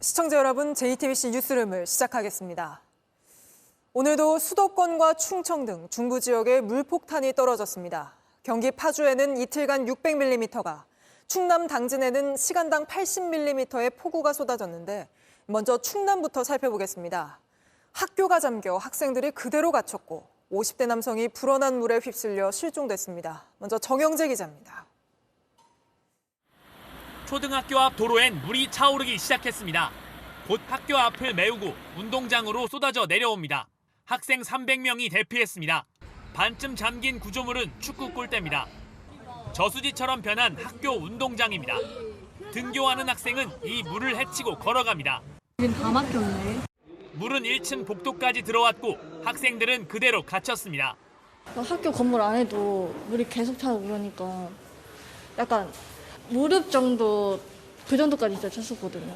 시청자 여러분, JTBC 뉴스룸을 시작하겠습니다. 오늘도 수도권과 충청 등 중부 지역에 물폭탄이 떨어졌습니다. 경기 파주에는 이틀간 600mm가, 충남 당진에는 시간당 80mm의 폭우가 쏟아졌는데 먼저 충남부터 살펴보겠습니다. 학교가 잠겨 학생들이 그대로 갇혔고 50대 남성이 불어난 물에 휩쓸려 실종됐습니다. 먼저 정영재 기자입니다. 초등학교 앞 도로엔 물이 차오르기 시작했습니다. 곧 학교 앞을 메우고 운동장으로 쏟아져 내려옵니다. 학생 300명이 대피했습니다. 반쯤 잠긴 구조물은 축구 골대입니다. 저수지처럼 변한 학교 운동장입니다. 등교하는 학생은 이 물을 헤치고 걸어갑니다. 지금 다 막혔네. 물은 1층 복도까지 들어왔고 학생들은 그대로 갇혔습니다. 학교 건물 안에도 물이 계속 차고 그러니까 약간 무릎 정도 그 정도까지 진짜 찼었거든요.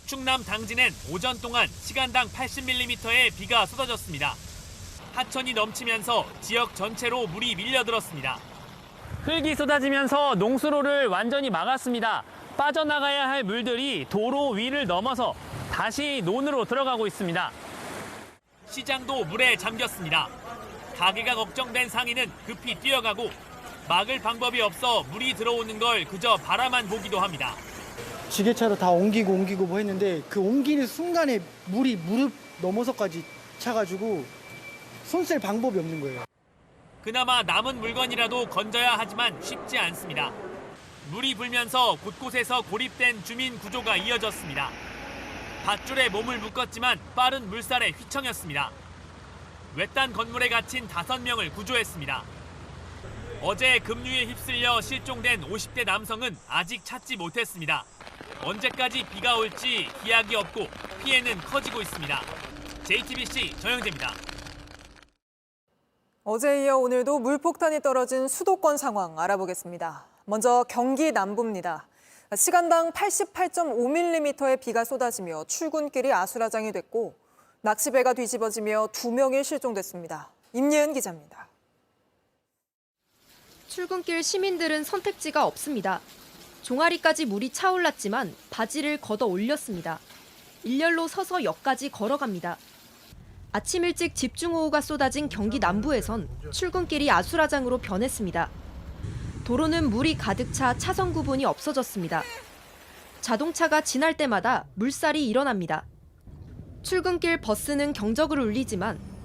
충남 당진엔 오전 동안 시간당 80mm의 비가 쏟아졌습니다. 하천이 넘치면서 지역 전체로 물이 밀려들었습니다. 흙이 쏟아지면서 농수로를 완전히 막았습니다. 빠져나가야 할 물들이 도로 위를 넘어서 다시 논으로 들어가고 있습니다. 시장도 물에 잠겼습니다. 가게가 걱정된 상인은 급히 뛰어가고 막을 방법이 없어 물이 들어오는 걸 그저 바라만 보기도 합니다. 지게차로 다 옮기고 뭐 했는데 그 옮기는 순간에 물이 무릎 넘어서까지 차가지고 손 쓸 방법이 없는 거예요. 그나마 남은 물건이라도 건져야 하지만 쉽지 않습니다. 물이 불면서 곳곳에서 고립된 주민 구조가 이어졌습니다. 밧줄에 몸을 묶었지만 빠른 물살에 휘청였습니다. 외딴 건물에 갇힌 5명을 구조했습니다. 어제 급류에 휩쓸려 실종된 50대 남성은 아직 찾지 못했습니다. 언제까지 비가 올지 기약이 없고 피해는 커지고 있습니다. JTBC 정영재입니다. 어제에 이어 오늘도 물폭탄이 떨어진 수도권 상황 알아보겠습니다. 먼저 경기 남부입니다. 시간당 88.5mm의 비가 쏟아지며 출근길이 아수라장이 됐고 낚시배가 뒤집어지며 2명이 실종됐습니다. 임예은 기자입니다. 출근길 시민들은 선택지가 없습니다. 종아리까지 물이 차올랐지만 바지를 걷어 올렸습니다. 일렬로 서서 역까지 걸어갑니다. 아침 일찍 집중호우가 쏟아진 경기 남부에선 출근길이 아수라장으로 변했습니다. 도로는 물이 가득 차 차선 구분이 없어졌습니다. 자동차가 지날 때마다 물살이 일어납니다. 출근길 버스는 경적을 울리지만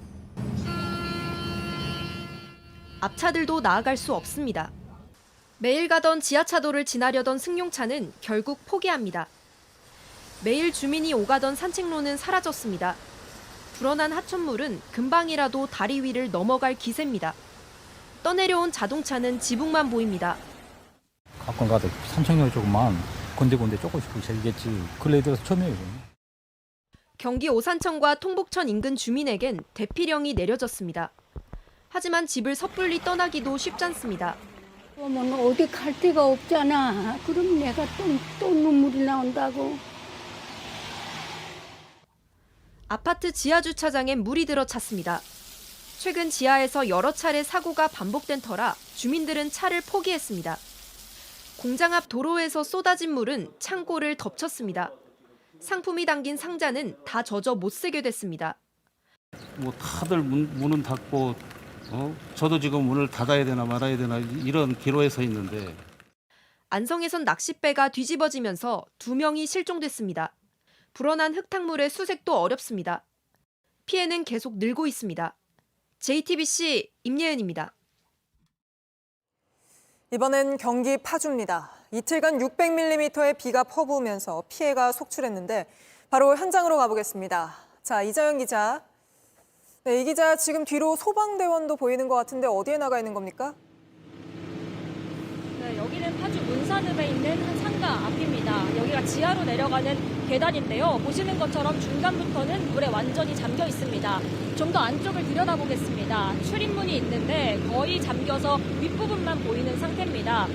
앞차들도 나아갈 수 없습니다. 매일 가던 지하차도를 지나려던 승용차는 결국 포기합니다. 매일 주민이 오가던 산책로는 사라졌습니다. 불어난 하천물은 금방이라도 다리 위를 넘어갈 기세입니다. 떠내려온 자동차는 지붕만 보입니다. 가끔 가도 산책로 조금만 건데건데 조금씩 생기겠지. 근래에 들어서 처음이에요. 경기 오산천과 통복천 인근 주민에겐 대피령이 내려졌습니다. 하지만 집을 섣불리 떠나기도 쉽지 않습니다. 어디 갈 데가 없잖아. 그럼 내가 또 눈물이 나온다고. 아파트 지하 주차장엔 물이 들어 찼습니다. 최근 지하에서 여러 차례 사고가 반복된 터라 주민들은 차를 포기했습니다. 공장 앞 도로에서 쏟아진 물은 창고를 덮쳤습니다. 상품이 담긴 상자는 다 젖어 못 쓰게 됐습니다. 다들 문은 닫고 저도 지금 문을 닫아야 되나 말아야 되나 이런 기로에 서 있는데. 안성에선 낚싯배가 뒤집어지면서 2명이 실종됐습니다. 불어난 흙탕물의 수색도 어렵습니다. 피해는 계속 늘고 있습니다. JTBC 임예은입니다. 이번엔 경기 파주입니다. 이틀간 600mm의 비가 퍼부으면서 피해가 속출했는데 바로 현장으로 가보겠습니다. 자, 이자연 기자. 네, 이 기자 지금 뒤로 소방대원도 보이는 것 같은데 어디에 나가 있는 겁니까? 네, 여기는 파주 문산읍에 있는 한 상가 앞입니다. 여기가 지하로 내려가는 계단인데요. 보시는 것처럼 중간부터는 물에 완전히 잠겨 있습니다. 좀 더 안쪽을 들여다보겠습니다. 출입문이 있는데 거의 잠겨서 윗부분만 보이는 상태입니다.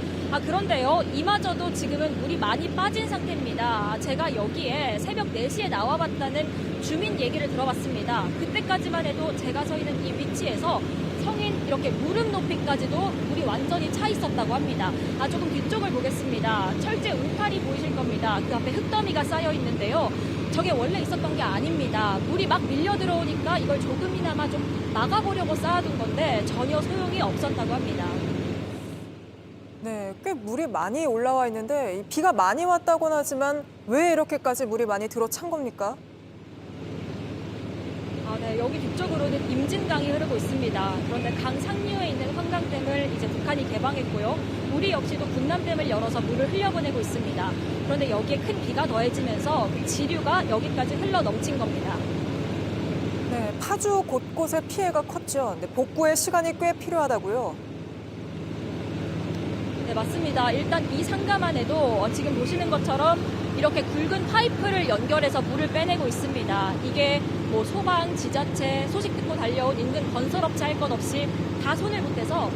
그런데요, 이마저도 지금은 물이 많이 빠진 상태입니다. 제가 여기에 새벽 4시에 나와봤다는 주민 얘기를 들어봤습니다. 그때까지만 해도 제가 서 있는 이 위치에서 성인 이렇게 무릎 높이까지도 물이 완전히 차 있었다고 합니다. 조금 뒤쪽을 보겠습니다. 철제 울타리 보이실 겁니다. 그 앞에 흙더미가 쌓여 있는데요. 저게 원래 있었던 게 아닙니다. 물이 막 밀려 들어오니까 이걸 조금이나마 좀 막아보려고 쌓아둔 건데 전혀 소용이 없었다고 합니다. 네, 꽤 물이 많이 올라와 있는데 이 비가 많이 왔다고는 하지만 왜 이렇게까지 물이 많이 들어찬 겁니까? 네, 여기 뒤쪽으로는 임진강이 흐르고 있습니다. 그런데 강 상류에 있는 환강댐을 이제 북한이 개방했고요. 우리 역시도 군남댐을 열어서 물을 흘려보내고 있습니다. 그런데 여기에 큰 비가 더해지면서 그 지류가 여기까지 흘러 넘친 겁니다. 네, 파주 곳곳에 피해가 컸죠. 근데 복구에 시간이 꽤 필요하다고요. 네, 맞습니다. 일단 이 상가만 해도 지금 보시는 것처럼 이렇게 굵은 파이프를 연결해서 물을 빼내고 있습니다. 이게 뭐 소방, 지자체, 소식 듣고 달려온 인근 건설업체 할 것 없이 다 손을 못대서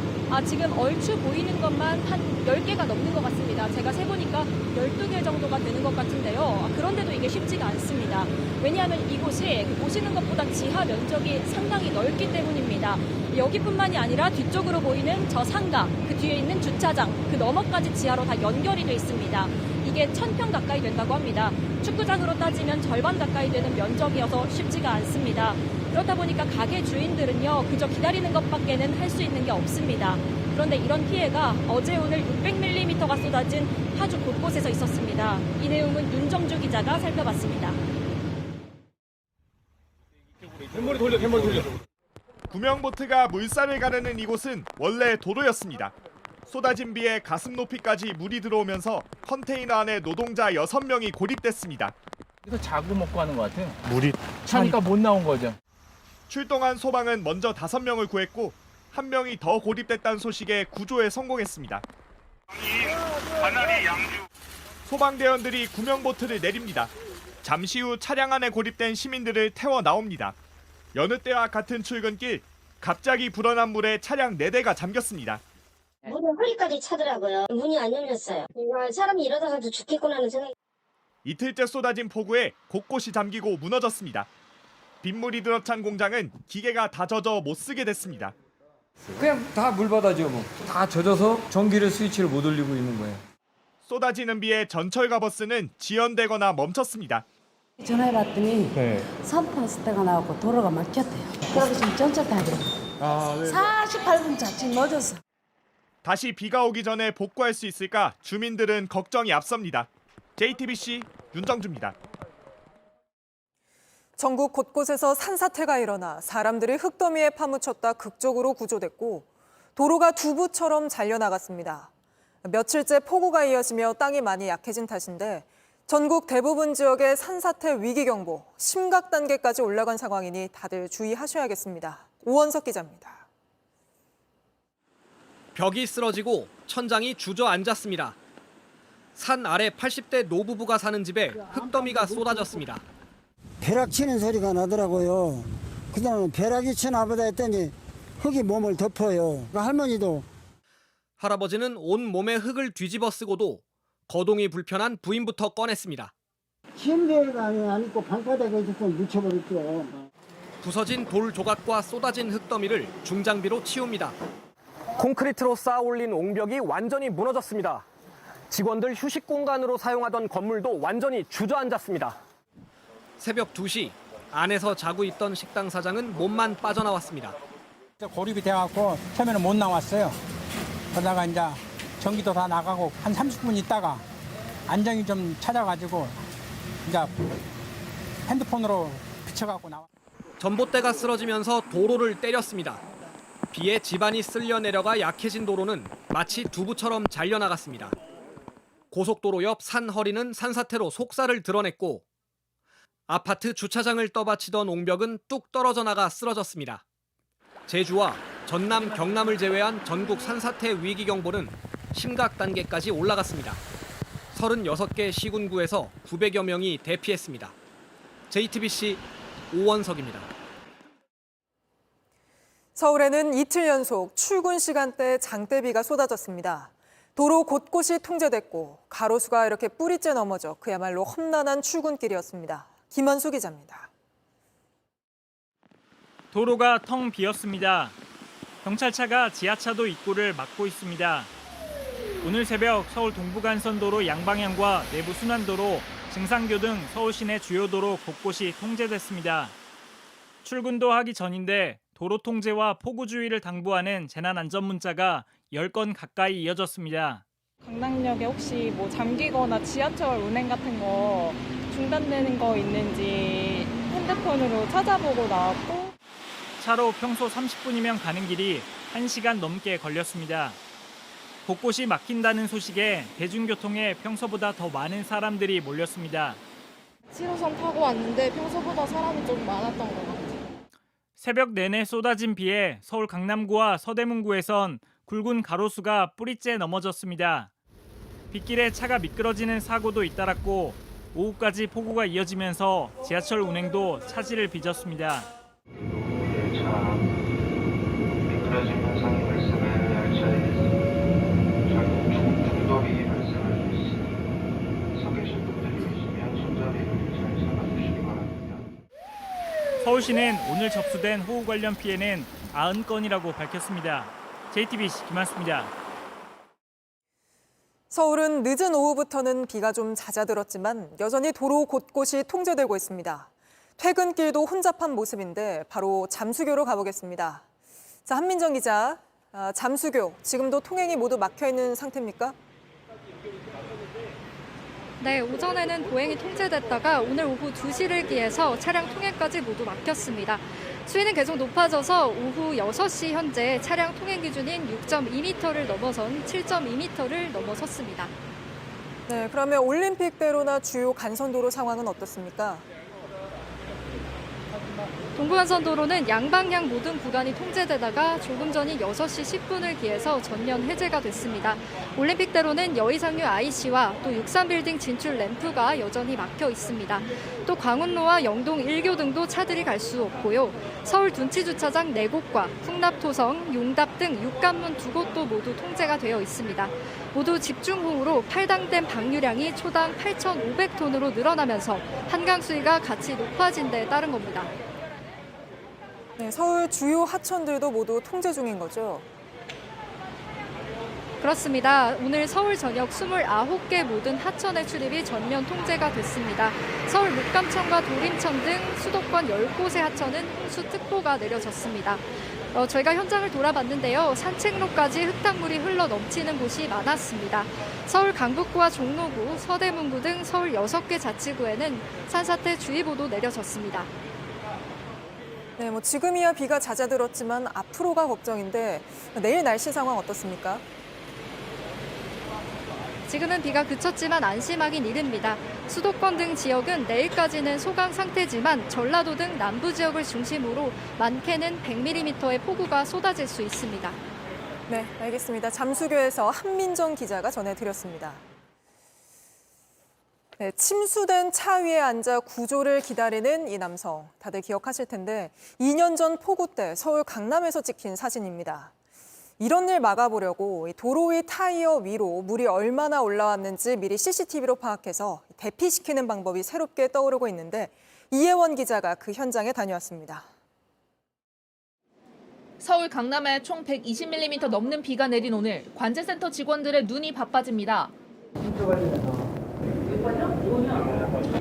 지금 얼추 보이는 것만 한 10개가 넘는 것 같습니다. 제가 세보니까 12개 정도가 되는 것 같은데요. 그런데도 이게 쉽지가 않습니다. 왜냐하면 이곳이 보시는 것보다 지하 면적이 상당히 넓기 때문입니다. 여기뿐만이 아니라 뒤쪽으로 보이는 저 상가, 그 뒤에 있는 주차장, 그 너머까지 지하로 다 연결이 돼 있습니다. 이게 1000평 가까이 된다고 합니다. 축구장으로 따지면 절반 가까이 되는 면적이어서 쉽지가 않습니다. 그렇다 보니까 가게 주인들은요, 그저 기다리는 것밖에는 할 수 있는 게 없습니다. 그런데 이런 피해가 어제 오늘 600mm가 쏟아진 파주 곳곳에서 있었습니다. 이 내용은 윤정주 기자가 살펴봤습니다. 구명보트가 물살을 가르는 이곳은 원래 도로였습니다. 쏟아진 비에 가슴 높이까지 물이 들어오면서 컨테이너 안에 노동자 6명이 고립됐습니다. 그래서 자고 먹고 하는 것 같아요. 물이 차니까 못 나온 거죠. 출동한 소방은 먼저 5명을 구했고 1명이 더 고립됐다는 소식에 구조에 성공했습니다. 소방대원들이 구명보트를 내립니다. 잠시 후 차량 안에 고립된 시민들을 태워 나옵니다. 여느 때와 같은 출근길, 갑자기 불어난 물에 차량 4대가 잠겼습니다. 물이 허리까지 차더라고요. 문이 안 열렸어요. 사람이 이러다가도 죽겠구나 하는 생각이. 이틀째 쏟아진 폭우에 곳곳이 잠기고 무너졌습니다. 빗물이 들어찬 공장은 기계가 다 젖어 못 쓰게 됐습니다. 그냥 다 물바다죠. 뭐. 다 젖어서 전기를 스위치를 못 올리고 있는 거예요. 쏟아지는 비에 전철과 버스는 지연되거나 멈췄습니다. 전화해봤더니 산파스 때가 나왔고 도로가 막혔대요. 그래서 지금 전철 타고 48분 자칫 늦었어. 다시 비가 오기 전에 복구할 수 있을까 주민들은 걱정이 앞섭니다. JTBC 윤정주입니다. 전국 곳곳에서 산사태가 일어나 사람들이 흙더미에 파묻혔다 극적으로 구조됐고 도로가 두부처럼 잘려나갔습니다. 며칠째 폭우가 이어지며 땅이 많이 약해진 탓인데 전국 대부분 지역의 산사태 위기경보 심각 단계까지 올라간 상황이니 다들 주의하셔야겠습니다. 오원석 기자입니다. 벽이 쓰러지고 천장이 주저앉았습니다. 산 아래 80대 노부부가 사는 집에 흙더미가 쏟아졌습니다. 벼락 치는 소리가 나더라고요. 그다음에 벼락이 치나 보다 했더니 흙이 몸을 덮어요. 그 할머니도. 할아버지는 온 몸에 흙을 뒤집어 쓰고도 거동이 불편한 부인부터 꺼냈습니다. 침대가 안 있고 방바닥에 조금 묻혀버렸죠. 부서진 돌 조각과 쏟아진 흙더미를 중장비로 치웁니다. 콘크리트로 쌓아 올린 옹벽이 완전히 무너졌습니다. 직원들 휴식 공간으로 사용하던 건물도 완전히 주저앉았습니다. 새벽 2시 안에서 자고 있던 식당 사장은 몸만 빠져나왔습니다. 고립이 돼갖고 처음에는 못 나왔어요. 그러다가 이제 전기도 다 나가고 한 30분 있다가 안정이 좀 찾아가지고 이제 핸드폰으로 비춰갖고 나와. 전봇대가 쓰러지면서 도로를 때렸습니다. 비에 집안이 쓸려 내려가 약해진 도로는 마치 두부처럼 잘려나갔습니다. 고속도로 옆 산 허리는 산사태로 속살을 드러냈고 아파트 주차장을 떠받치던 옹벽은 뚝 떨어져 나가 쓰러졌습니다. 제주와 전남, 경남을 제외한 전국 산사태 위기경보는 심각 단계까지 올라갔습니다. 36개 시군구에서 900여 명이 대피했습니다. JTBC 오원석입니다. 서울에는 이틀 연속 출근 시간대 장대비가 쏟아졌습니다. 도로 곳곳이 통제됐고 가로수가 이렇게 뿌리째 넘어져 그야말로 험난한 출근길이었습니다. 김원수 기자입니다. 도로가 텅 비었습니다. 경찰차가 지하차도 입구를 막고 있습니다. 오늘 새벽 서울 동부간선도로 양방향과 내부 순환도로 증산교 등 서울 시내 주요 도로 곳곳이 통제됐습니다. 출근도 하기 전인데 도로 통제와 폭우 주의를 당부하는 재난 안전 문자가 10건 가까이 이어졌습니다. 강남역에 혹시 뭐 잠기거나 지하철 운행 같은 거 중단되는 거 있는지 핸드폰으로 찾아보고 나왔고, 차로 평소 30분이면 가는 길이 1시간 넘게 걸렸습니다. 곳곳이 막힌다는 소식에 대중교통에 평소보다 더 많은 사람들이 몰렸습니다. 7호선 타고 왔는데 평소보다 사람이 좀 많았던 것 같아요. 새벽 내내 쏟아진 비에 서울 강남구와 서대문구에선 굵은 가로수가 뿌리째 넘어졌습니다. 빗길에 차가 미끄러지는 사고도 잇따랐고 오후까지 폭우가 이어지면서 지하철 운행도 차질을 빚었습니다. 열차 미끄러짐 현상이 발생해 열차에 중도비 발생할 수 있으니 서 계신 분들이 계시면 손잡이를 잘 잡아주시기 바랍니다. 서울시는 오늘 접수된 호우 관련 피해는 90건이라고 밝혔습니다. JTBC 김한수입니다. 서울은 늦은 오후부터는 비가 좀 잦아들었지만 여전히 도로 곳곳이 통제되고 있습니다. 퇴근길도 혼잡한 모습인데 바로 잠수교로 가보겠습니다. 자, 한민정 기자, 잠수교 지금도 통행이 모두 막혀 있는 상태입니까? 네, 오전에는 보행이 통제됐다가 오늘 오후 2시를 기해서 차량 통행까지 모두 막혔습니다. 수위는 계속 높아져서 오후 6시 현재 차량 통행 기준인 6.2m를 넘어선 7.2m를 넘어섰습니다. 네, 그러면 올림픽대로나 주요 간선도로 상황은 어떻습니까? 동부간선도로는 양방향 모든 구간이 통제되다가 조금 전인 6시 10분을 기해서 전면 해제가 됐습니다. 올림픽대로는 여의상류 IC와 또 63빌딩 진출 램프가 여전히 막혀 있습니다. 또 광운로와 영동 1교 등도 차들이 갈 수 없고요. 서울 둔치주차장 4곳과 풍납토성, 용답 등 육관문 2곳도 모두 통제가 되어 있습니다. 모두 집중호우로 팔당댐 방류량이 초당 8,500톤으로 늘어나면서 한강 수위가 같이 높아진 데 따른 겁니다. 네, 서울 주요 하천들도 모두 통제 중인 거죠? 그렇습니다. 오늘 서울 전역 29개 모든 하천의 출입이 전면 통제가 됐습니다. 서울 목감천과 도림천 등 수도권 10곳의 하천은 홍수특보가 내려졌습니다. 저희가 현장을 돌아봤는데요. 산책로까지 흙탕물이 흘러 넘치는 곳이 많았습니다. 서울 강북구와 종로구, 서대문구 등 서울 6개 자치구에는 산사태 주의보도 내려졌습니다. 네, 지금이야 비가 잦아들었지만 앞으로가 걱정인데 내일 날씨 상황 어떻습니까? 지금은 비가 그쳤지만 안심하긴 이릅니다. 수도권 등 지역은 내일까지는 소강 상태지만 전라도 등 남부 지역을 중심으로 많게는 100mm의 폭우가 쏟아질 수 있습니다. 네, 알겠습니다. 잠수교에서 한민정 기자가 전해드렸습니다. 네, 침수된 차 위에 앉아 구조를 기다리는 이 남성. 다들 기억하실 텐데 2년 전 폭우 때 서울 강남에서 찍힌 사진입니다. 이런 일 막아보려고 도로 위 타이어 위로 물이 얼마나 올라왔는지 미리 CCTV로 파악해서 대피시키는 방법이 새롭게 떠오르고 있는데 이혜원 기자가 그 현장에 다녀왔습니다. 서울 강남에 총 120mm 넘는 비가 내린 오늘 관제센터 직원들의 눈이 바빠집니다.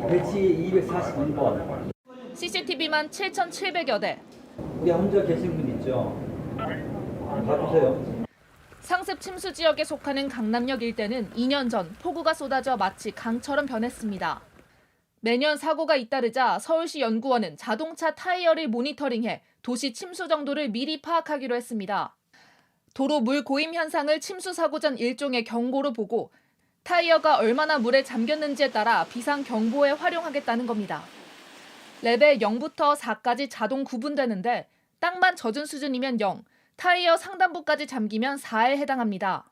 배치 242번. CCTV만 7,700여 대. 우리 혼자 계신 분 있죠? 봐주세요. 상습 침수 지역에 속하는 강남역 일대는 2년 전 폭우가 쏟아져 마치 강처럼 변했습니다. 매년 사고가 잇따르자 서울시 연구원은 자동차 타이어를 모니터링해 도시 침수 정도를 미리 파악하기로 했습니다. 도로 물 고임 현상을 침수 사고 전 일종의 경고로 보고 타이어가 얼마나 물에 잠겼는지에 따라 비상경보에 활용하겠다는 겁니다. 레벨 0부터 4까지 자동 구분되는데 땅만 젖은 수준이면 0, 타이어 상단부까지 잠기면 4에 해당합니다.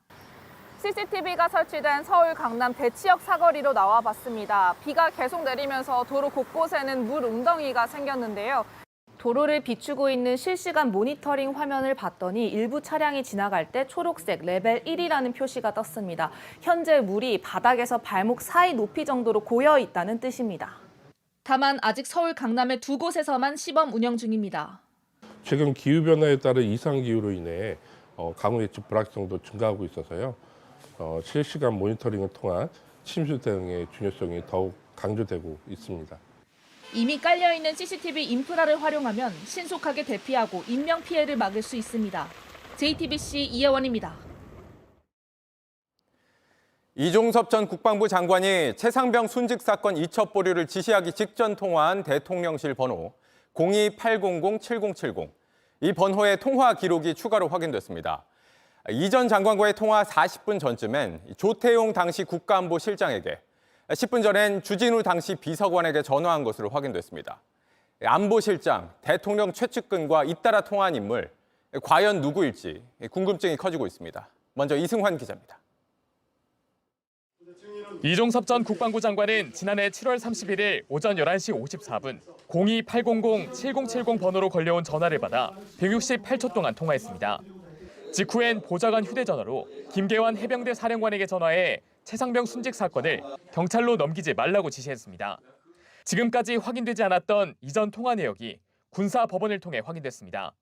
CCTV가 설치된 서울 강남 대치역 사거리로 나와봤습니다. 비가 계속 내리면서 도로 곳곳에는 물 웅덩이가 생겼는데요. 도로를 비추고 있는 실시간 모니터링 화면을 봤더니 일부 차량이 지나갈 때 초록색 레벨 1이라는 표시가 떴습니다. 현재 물이 바닥에서 발목 사이 높이 정도로 고여 있다는 뜻입니다. 다만 아직 서울 강남의 2곳에서만 시범 운영 중입니다. 최근 기후변화에 따른 이상기후로 인해 강우 예측 불확실성도 증가하고 있어서요. 실시간 모니터링을 통한 침수 대응의 중요성이 더욱 강조되고 있습니다. 이미 깔려있는 CCTV 인프라를 활용하면 신속하게 대피하고 인명피해를 막을 수 있습니다. JTBC 이혜원입니다. 이종섭 전 국방부 장관이 최상병 순직 사건 이첩 보류를 지시하기 직전 통화한 대통령실 번호 02-800-7070. 이 번호에 통화 기록이 추가로 확인됐습니다. 이 전 장관과의 통화 40분 전쯤엔 조태용 당시 국가안보실장에게 10분 전엔 주진우 당시 비서관에게 전화한 것으로 확인됐습니다. 안보실장, 대통령 최측근과 잇따라 통화한 인물, 과연 누구일지 궁금증이 커지고 있습니다. 먼저 이승환 기자입니다. 이종섭 전 국방부 장관은 지난해 7월 31일 오전 11시 54분 02-800-7070 번호로 걸려온 전화를 받아 168초 동안 통화했습니다. 직후엔 보좌관 휴대전화로 김계환 해병대 사령관에게 전화해 최상병 순직 사건을 경찰로 넘기지 말라고 지시했습니다. 지금까지 확인되지 않았던 이전 통화 내역이 군사법원을 통해 확인됐습니다.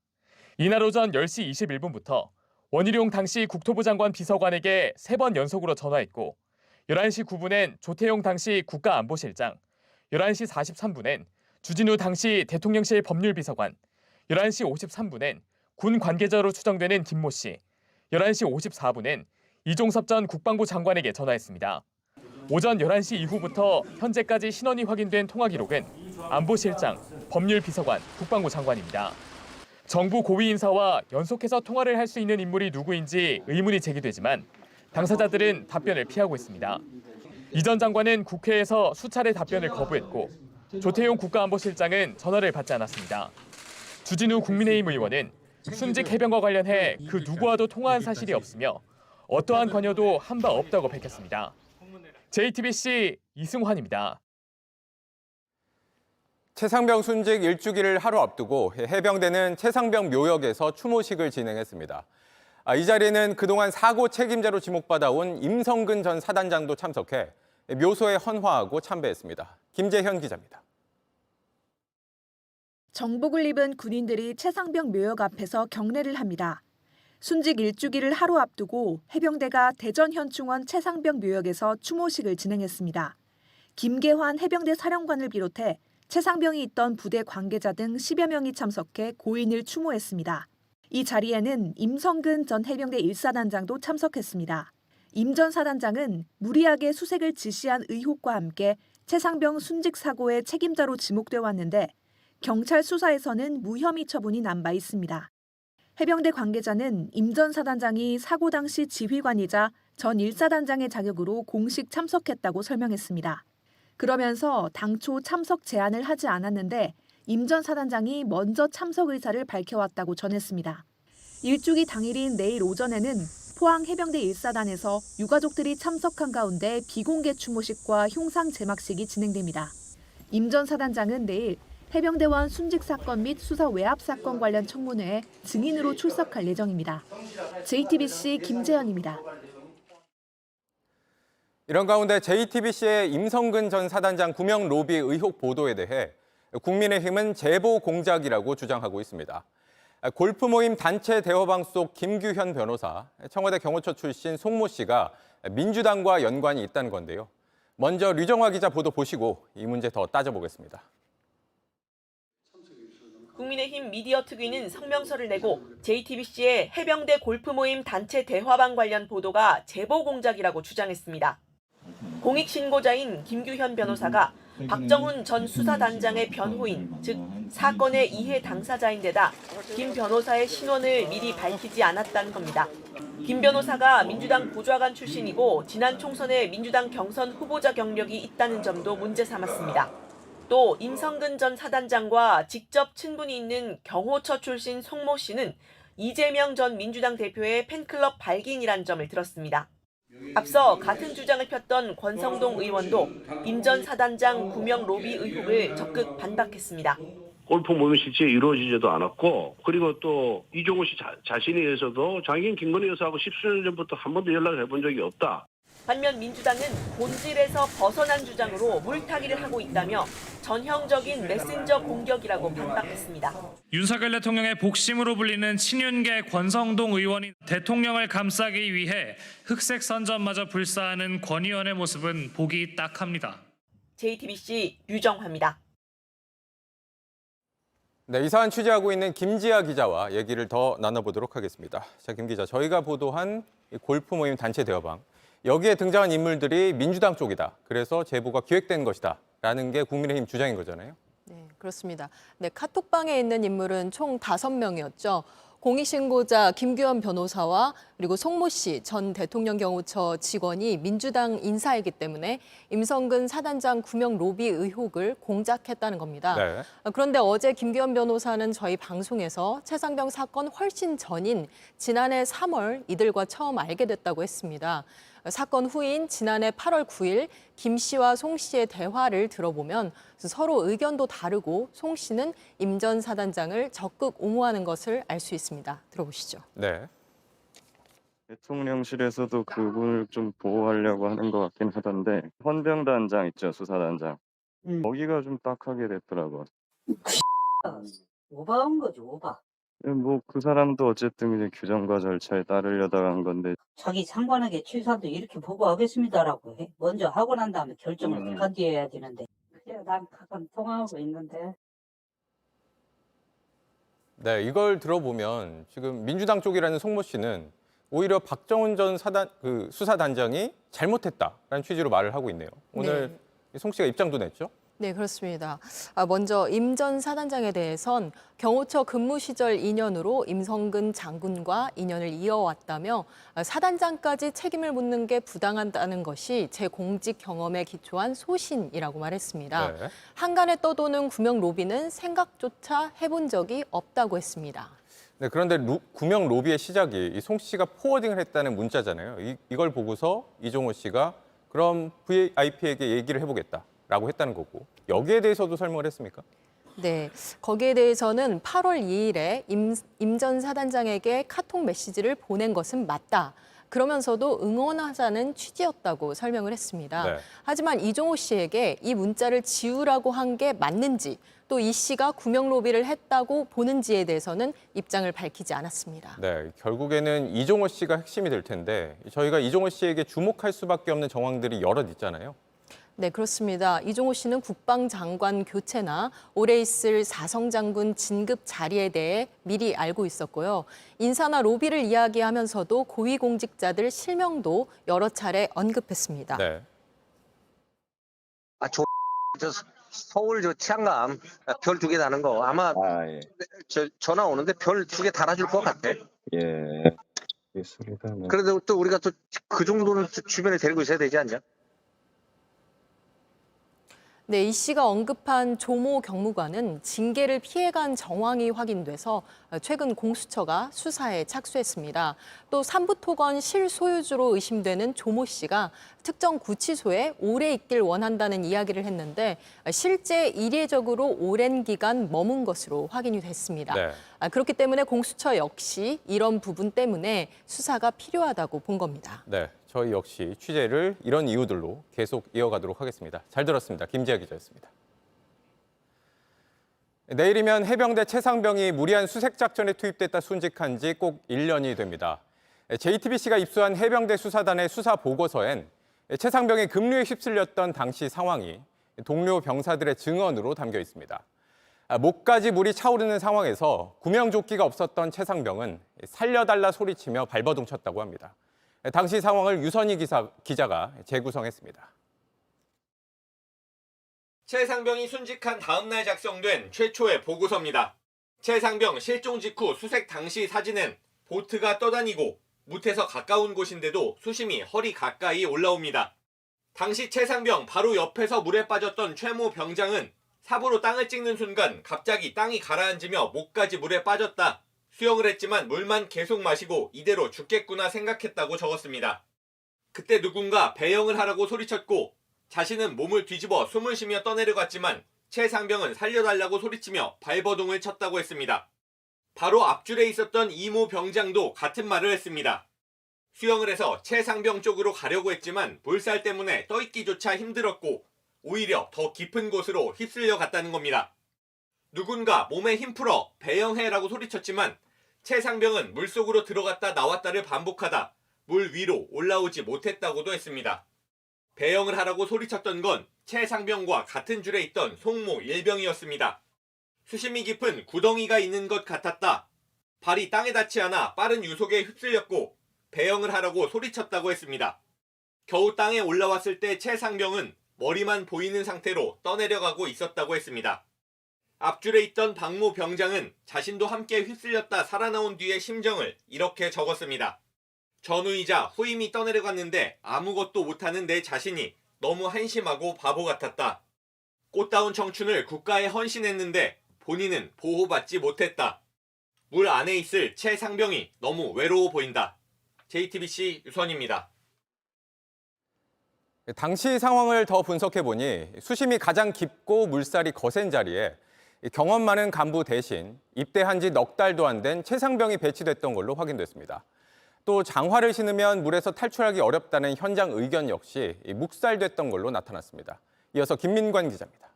이날 오전 10시 21분부터 원희룡 당시 국토부 장관 비서관에게 3번 연속으로 전화했고 11시 9분엔 조태용 당시 국가안보실장, 11시 43분엔 주진우 당시 대통령실 법률비서관, 11시 53분엔 군 관계자로 추정되는 김모 씨, 11시 54분엔 이종섭 전 국방부 장관에게 전화했습니다. 오전 11시 이후부터 현재까지 신원이 확인된 통화 기록은 안보실장, 법률비서관, 국방부 장관입니다. 정부 고위 인사와 연속해서 통화를 할 수 있는 인물이 누구인지 의문이 제기되지만 당사자들은 답변을 피하고 있습니다. 이 전 장관은 국회에서 수차례 답변을 거부했고 조태용 국가안보실장은 전화를 받지 않았습니다. 주진우 국민의힘 의원은 순직 해병과 관련해 그 누구와도 통화한 사실이 없으며 어떠한 관여도 한 바 없다고 밝혔습니다. JTBC 이승환입니다. 최상병 순직 일주기를 하루 앞두고 해병대는 최상병 묘역에서 추모식을 진행했습니다. 이 자리에는 그동안 사고 책임자로 지목받아온 임성근 전 사단장도 참석해 묘소에 헌화하고 참배했습니다. 김재현 기자입니다. 정복을 입은 군인들이 최상병 묘역 앞에서 경례를 합니다. 순직 일주기를 하루 앞두고 해병대가 대전 현충원 최상병 묘역에서 추모식을 진행했습니다. 김계환 해병대 사령관을 비롯해 최상병이 있던 부대 관계자 등 10여 명이 참석해 고인을 추모했습니다. 이 자리에는 임성근 전 해병대 1사단장도 참석했습니다. 임 전 사단장은 무리하게 수색을 지시한 의혹과 함께 최상병 순직 사고의 책임자로 지목돼 왔는데 경찰 수사에서는 무혐의 처분이 난 바 있습니다. 해병대 관계자는 임 전 사단장이 사고 당시 지휘관이자 전 1사단장의 자격으로 공식 참석했다고 설명했습니다. 그러면서 당초 참석 제안을 하지 않았는데 임 전 사단장이 먼저 참석 의사를 밝혀왔다고 전했습니다. 일주기 당일인 내일 오전에는 포항 해병대 1사단에서 유가족들이 참석한 가운데 비공개 추모식과 흉상 제막식이 진행됩니다. 임 전 사단장은 내일 해병대원 순직 사건 및 수사 외압 사건 관련 청문회에 증인으로 출석할 예정입니다. JTBC 김재현입니다. 이런 가운데 JTBC의 임성근 전 사단장 구명 로비 의혹 보도에 대해 국민의힘은 제보 공작이라고 주장하고 있습니다. 골프 모임 단체 대화방 속 김규현 변호사, 청와대 경호처 출신 송모 씨가 민주당과 연관이 있다는 건데요. 먼저 류정화 기자 보도 보시고 이 문제 더 따져보겠습니다. 국민의힘 미디어 특위는 성명서를 내고 JTBC의 해병대 골프 모임 단체 대화방 관련 보도가 제보 공작이라고 주장했습니다. 공익신고자인 김규현 변호사가 박정훈 전 수사단장의 변호인, 즉 사건의 이해 당사자인데다 김 변호사의 신원을 미리 밝히지 않았다는 겁니다. 김 변호사가 민주당 보좌관 출신이고 지난 총선에 민주당 경선 후보자 경력이 있다는 점도 문제 삼았습니다. 또 임성근 전 사단장과 직접 친분이 있는 경호처 출신 송모 씨는 이재명 전 민주당 대표의 팬클럽 발기인이란 점을 들었습니다. 앞서 같은 주장을 폈던 권성동 의원도 임 전 사단장 구명 로비 의혹을 적극 반박했습니다. 골프 모임이 실제 이루어지지도 않았고 그리고 또 이종호 씨 자신에 의해서도 장인 김건희 여사하고 10수년 전부터 한 번도 연락을 해본 적이 없다. 반면 민주당은 본질에서 벗어난 주장으로 물타기를 하고 있다며 전형적인 메신저 공격이라고 반박했습니다. 윤석열 대통령의 복심으로 불리는 친윤계 권성동 의원이 대통령을 감싸기 위해 흑색 선전마저 불사하는 권 의원의 모습은 보기 딱합니다. JTBC 류정화입니다. 네, 이 사안 취재하고 있는 김지아 기자와 얘기를 더 나눠보도록 하겠습니다. 자, 김 기자, 저희가 보도한 이 골프 모임 단체 대화방, 여기에 등장한 인물들이 민주당 쪽이다. 그래서 제보가 기획된 것이다. 라는 게 국민의힘 주장인 거잖아요. 네, 그렇습니다. 네, 카톡방에 있는 인물은 총 5명이었죠. 공익신고자 김규현 변호사와 그리고 송모 씨 전 대통령 경호처 직원이 민주당 인사이기 때문에 임성근 사단장 구명 로비 의혹을 공작했다는 겁니다. 네. 그런데 어제 김규현 변호사는 저희 방송에서 최상병 사건 훨씬 전인 지난해 3월 이들과 처음 알게 됐다고 했습니다. 사건 후인 지난해 8월 9일 김 씨와 송 씨의 대화를 들어보면 서로 의견도 다르고 송 씨는 임 전 사단장을 적극 옹호하는 것을 알 수 있습니다. 들어보시죠. 네. 대통령실에서도 그분을 좀 보호하려고 하는 것 같긴 하던데 헌병단장 있죠, 수사단장. 거기가 좀 딱하게 됐더라고요. 오바한 거죠, 오바. 뭐 그 사람도 어쨌든 이제 규정과 절차에 따르려다가 한 건데 자기 상관에게 취사도 이렇게 보고하겠습니다라고 해. 먼저 하고 난 다음에 결정을 가져야 되는데. 그래, 난 가끔 통화하고 있는데. 네, 이걸 들어보면 지금 민주당 쪽이라는 송모 씨는 오히려 박정훈 전 수사단장이 잘못했다라는 취지로 말을 하고 있네요. 오늘 송 씨가 입장도 냈죠? 네, 그렇습니다. 먼저 임 전 사단장에 대해선 경호처 근무 시절 인연으로 임성근 장군과 인연을 이어왔다며 사단장까지 책임을 묻는 게 부당하다는 것이 제 공직 경험에 기초한 소신이라고 말했습니다. 네. 한간에 떠도는 구명 로비는 생각조차 해본 적이 없다고 했습니다. 네, 그런데 구명 로비의 시작이 이 송 씨가 포워딩을 했다는 문자잖아요. 이걸 보고서 이종호 씨가 그럼 VIP에게 얘기를 해보겠다라고 했다는 거고, 여기에 대해서도 설명을 했습니까? 네, 거기에 대해서는 8월 2일에 임 전 사단장에게 카톡 메시지를 보낸 것은 맞다. 그러면서도 응원하자는 취지였다고 설명을 했습니다. 네. 하지만 이종호 씨에게 이 문자를 지우라고 한 게 맞는지, 또 이 씨가 구명 로비를 했다고 보는지에 대해서는 입장을 밝히지 않았습니다. 네, 결국에는 이종호 씨가 핵심이 될 텐데 저희가 이종호 씨에게 주목할 수밖에 없는 정황들이 여럿 있잖아요. 네, 그렇습니다. 이종호 씨는 국방장관 교체나 올해 있을 사성장군 진급 자리에 대해 미리 알고 있었고요. 인사나 로비를 이야기하면서도 고위공직자들 실명도 여러 차례 언급했습니다. 네. 서울 치안감 별 2개 다는 거 아마 전화 오는데 별 2개 달아줄 것 같아. 예. 있습니다. 네. 그래도 또 우리가 또 그 정도는 주변에 데리고 있어야 되지 않냐? 네, 이 씨가 언급한 조모 경무관은 징계를 피해간 정황이 확인돼서 최근 공수처가 수사에 착수했습니다. 또 삼부토건 실소유주로 의심되는 조모 씨가 특정 구치소에 오래 있길 원한다는 이야기를 했는데 실제 이례적으로 오랜 기간 머문 것으로 확인이 됐습니다. 네. 그렇기 때문에 공수처 역시 이런 부분 때문에 수사가 필요하다고 본 겁니다. 네, 저희 역시 취재를 이런 이유들로 계속 이어가도록 하겠습니다. 잘 들었습니다. 김지아 기자였습니다. 내일이면 해병대 최상병이 무리한 수색 작전에 투입됐다 순직한 지 꼭 1년이 됩니다. JTBC가 입수한 해병대 수사단의 수사 보고서엔 최상병이 급류에 휩쓸렸던 당시 상황이 동료 병사들의 증언으로 담겨 있습니다. 목까지 물이 차오르는 상황에서 구명조끼가 없었던 최상병은 살려달라 소리치며 발버둥 쳤다고 합니다. 당시 상황을 유선희 기자가 재구성했습니다. 최상병이 순직한 다음 날 작성된 최초의 보고서입니다. 최상병 실종 직후 수색 당시 사진은 보트가 떠다니고 무태서 가까운 곳인데도 수심이 허리 가까이 올라옵니다. 당시 최상병 바로 옆에서 물에 빠졌던 최모 병장은 삽으로 땅을 찍는 순간 갑자기 땅이 가라앉으며 목까지 물에 빠졌다. 수영을 했지만 물만 계속 마시고 이대로 죽겠구나 생각했다고 적었습니다. 그때 누군가 배영을 하라고 소리쳤고 자신은 몸을 뒤집어 숨을 쉬며 떠내려갔지만 최상병은 살려달라고 소리치며 발버둥을 쳤다고 했습니다. 바로 앞줄에 있었던 이모 병장도 같은 말을 했습니다. 수영을 해서 최상병 쪽으로 가려고 했지만 물살 때문에 떠있기조차 힘들었고 오히려 더 깊은 곳으로 휩쓸려 갔다는 겁니다. 누군가 몸에 힘 풀어 배영해라고 소리쳤지만 최상병은 물속으로 들어갔다 나왔다를 반복하다 물 위로 올라오지 못했다고도 했습니다. 배영을 하라고 소리쳤던 건 최상병과 같은 줄에 있던 송모 일병이었습니다. 수심이 깊은 구덩이가 있는 것 같았다. 발이 땅에 닿지 않아 빠른 유속에 휩쓸렸고 배영을 하라고 소리쳤다고 했습니다. 겨우 땅에 올라왔을 때 최상병은 머리만 보이는 상태로 떠내려가고 있었다고 했습니다. 앞줄에 있던 박모 병장은 자신도 함께 휩쓸렸다 살아나온 뒤의 심정을 이렇게 적었습니다. 전우이자 후임이 떠내려갔는데 아무것도 못하는 내 자신이 너무 한심하고 바보 같았다. 꽃다운 청춘을 국가에 헌신했는데 본인은 보호받지 못했다. 물 안에 있을 최상병이 너무 외로워 보인다. JTBC 유선입니다. 당시 상황을 더 분석해보니 수심이 가장 깊고 물살이 거센 자리에 경험 많은 간부 대신 입대한 지 넉 달도 안 된 최상병이 배치됐던 걸로 확인됐습니다. 또 장화를 신으면 물에서 탈출하기 어렵다는 현장 의견 역시 묵살됐던 걸로 나타났습니다. 이어서 김민관 기자입니다.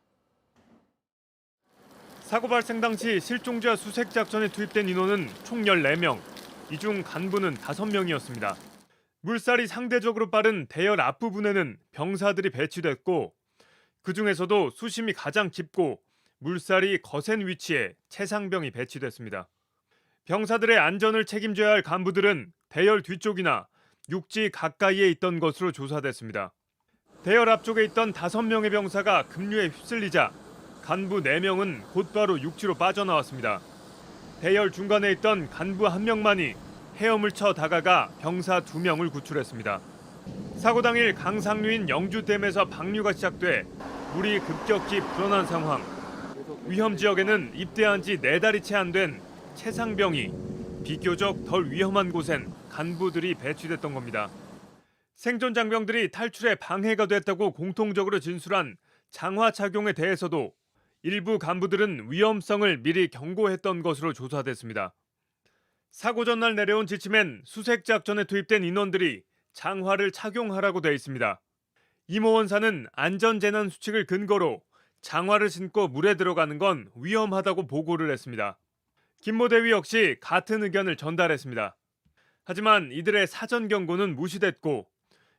사고 발생 당시 실종자 수색 작전에 투입된 인원은 총 14명, 이 중 간부는 5명이었습니다. 물살이 상대적으로 빠른 대열 앞부분에는 병사들이 배치됐고 그중에서도 수심이 가장 깊고 물살이 거센 위치에 최상병이 배치됐습니다. 병사들의 안전을 책임져야 할 간부들은 대열 뒤쪽이나 육지 가까이에 있던 것으로 조사됐습니다. 대열 앞쪽에 있던 5명의 병사가 급류에 휩쓸리자 간부 4명은 곧바로 육지로 빠져나왔습니다. 대열 중간에 있던 간부 1명만이 헤엄을 쳐 다가가 병사 2명을 구출했습니다. 사고 당일 강상류인 영주댐에서 방류가 시작돼 물이 급격히 불어난 상황. 위험 지역에는 입대한 지 4달이 채 안 된 최상병이 비교적 덜 위험한 곳엔 간부들이 배치됐던 겁니다. 생존 장병들이 탈출에 방해가 됐다고 공통적으로 진술한 장화 착용에 대해서도 일부 간부들은 위험성을 미리 경고했던 것으로 조사됐습니다. 사고 전날 내려온 지침엔 수색 작전에 투입된 인원들이 장화를 착용하라고 돼 있습니다. 이모 원사는 안전재난 수칙을 근거로 장화를 신고 물에 들어가는 건 위험하다고 보고를 했습니다. 김모 대위 역시 같은 의견을 전달했습니다. 하지만 이들의 사전 경고는 무시됐고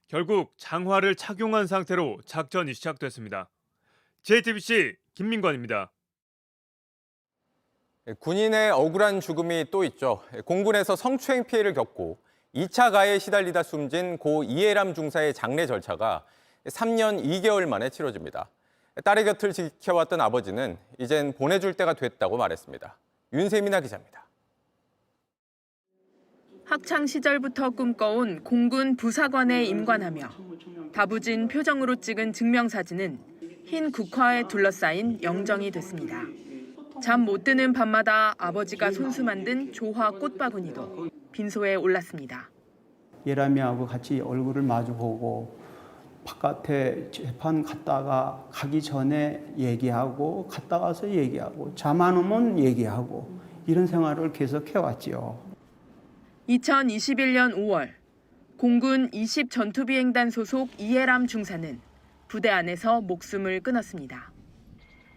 결국 장화를 착용한 상태로 작전이 시작됐습니다. JTBC 김민관입니다. 군인의 억울한 죽음이 또 있죠. 공군에서 성추행 피해를 겪고 2차 가해에 시달리다 숨진 고 이해람 중사의 장례 절차가 3년 2개월 만에 치러집니다. 딸의 곁을 지켜왔던 아버지는 이젠 보내줄 때가 됐다고 말했습니다. 윤세민아 기자입니다. 학창 시절부터 꿈꿔온 공군 부사관에 임관하며 다부진 표정으로 찍은 증명사진은 흰 국화에 둘러싸인 영정이 됐습니다. 잠 못 드는 밤마다 아버지가 손수 만든 조화 꽃바구니도 빈소에 올랐습니다. 예람이하고 같이 얼굴을 마주보고 바깥에 재판 갔다가 가기 전에 얘기하고 갔다 와서 얘기하고 잠 안 오면 얘기하고 이런 생활을 계속해왔죠. 2021년 5월 공군 20 전투비행단 소속 이해람 중사는 부대 안에서 목숨을 끊었습니다.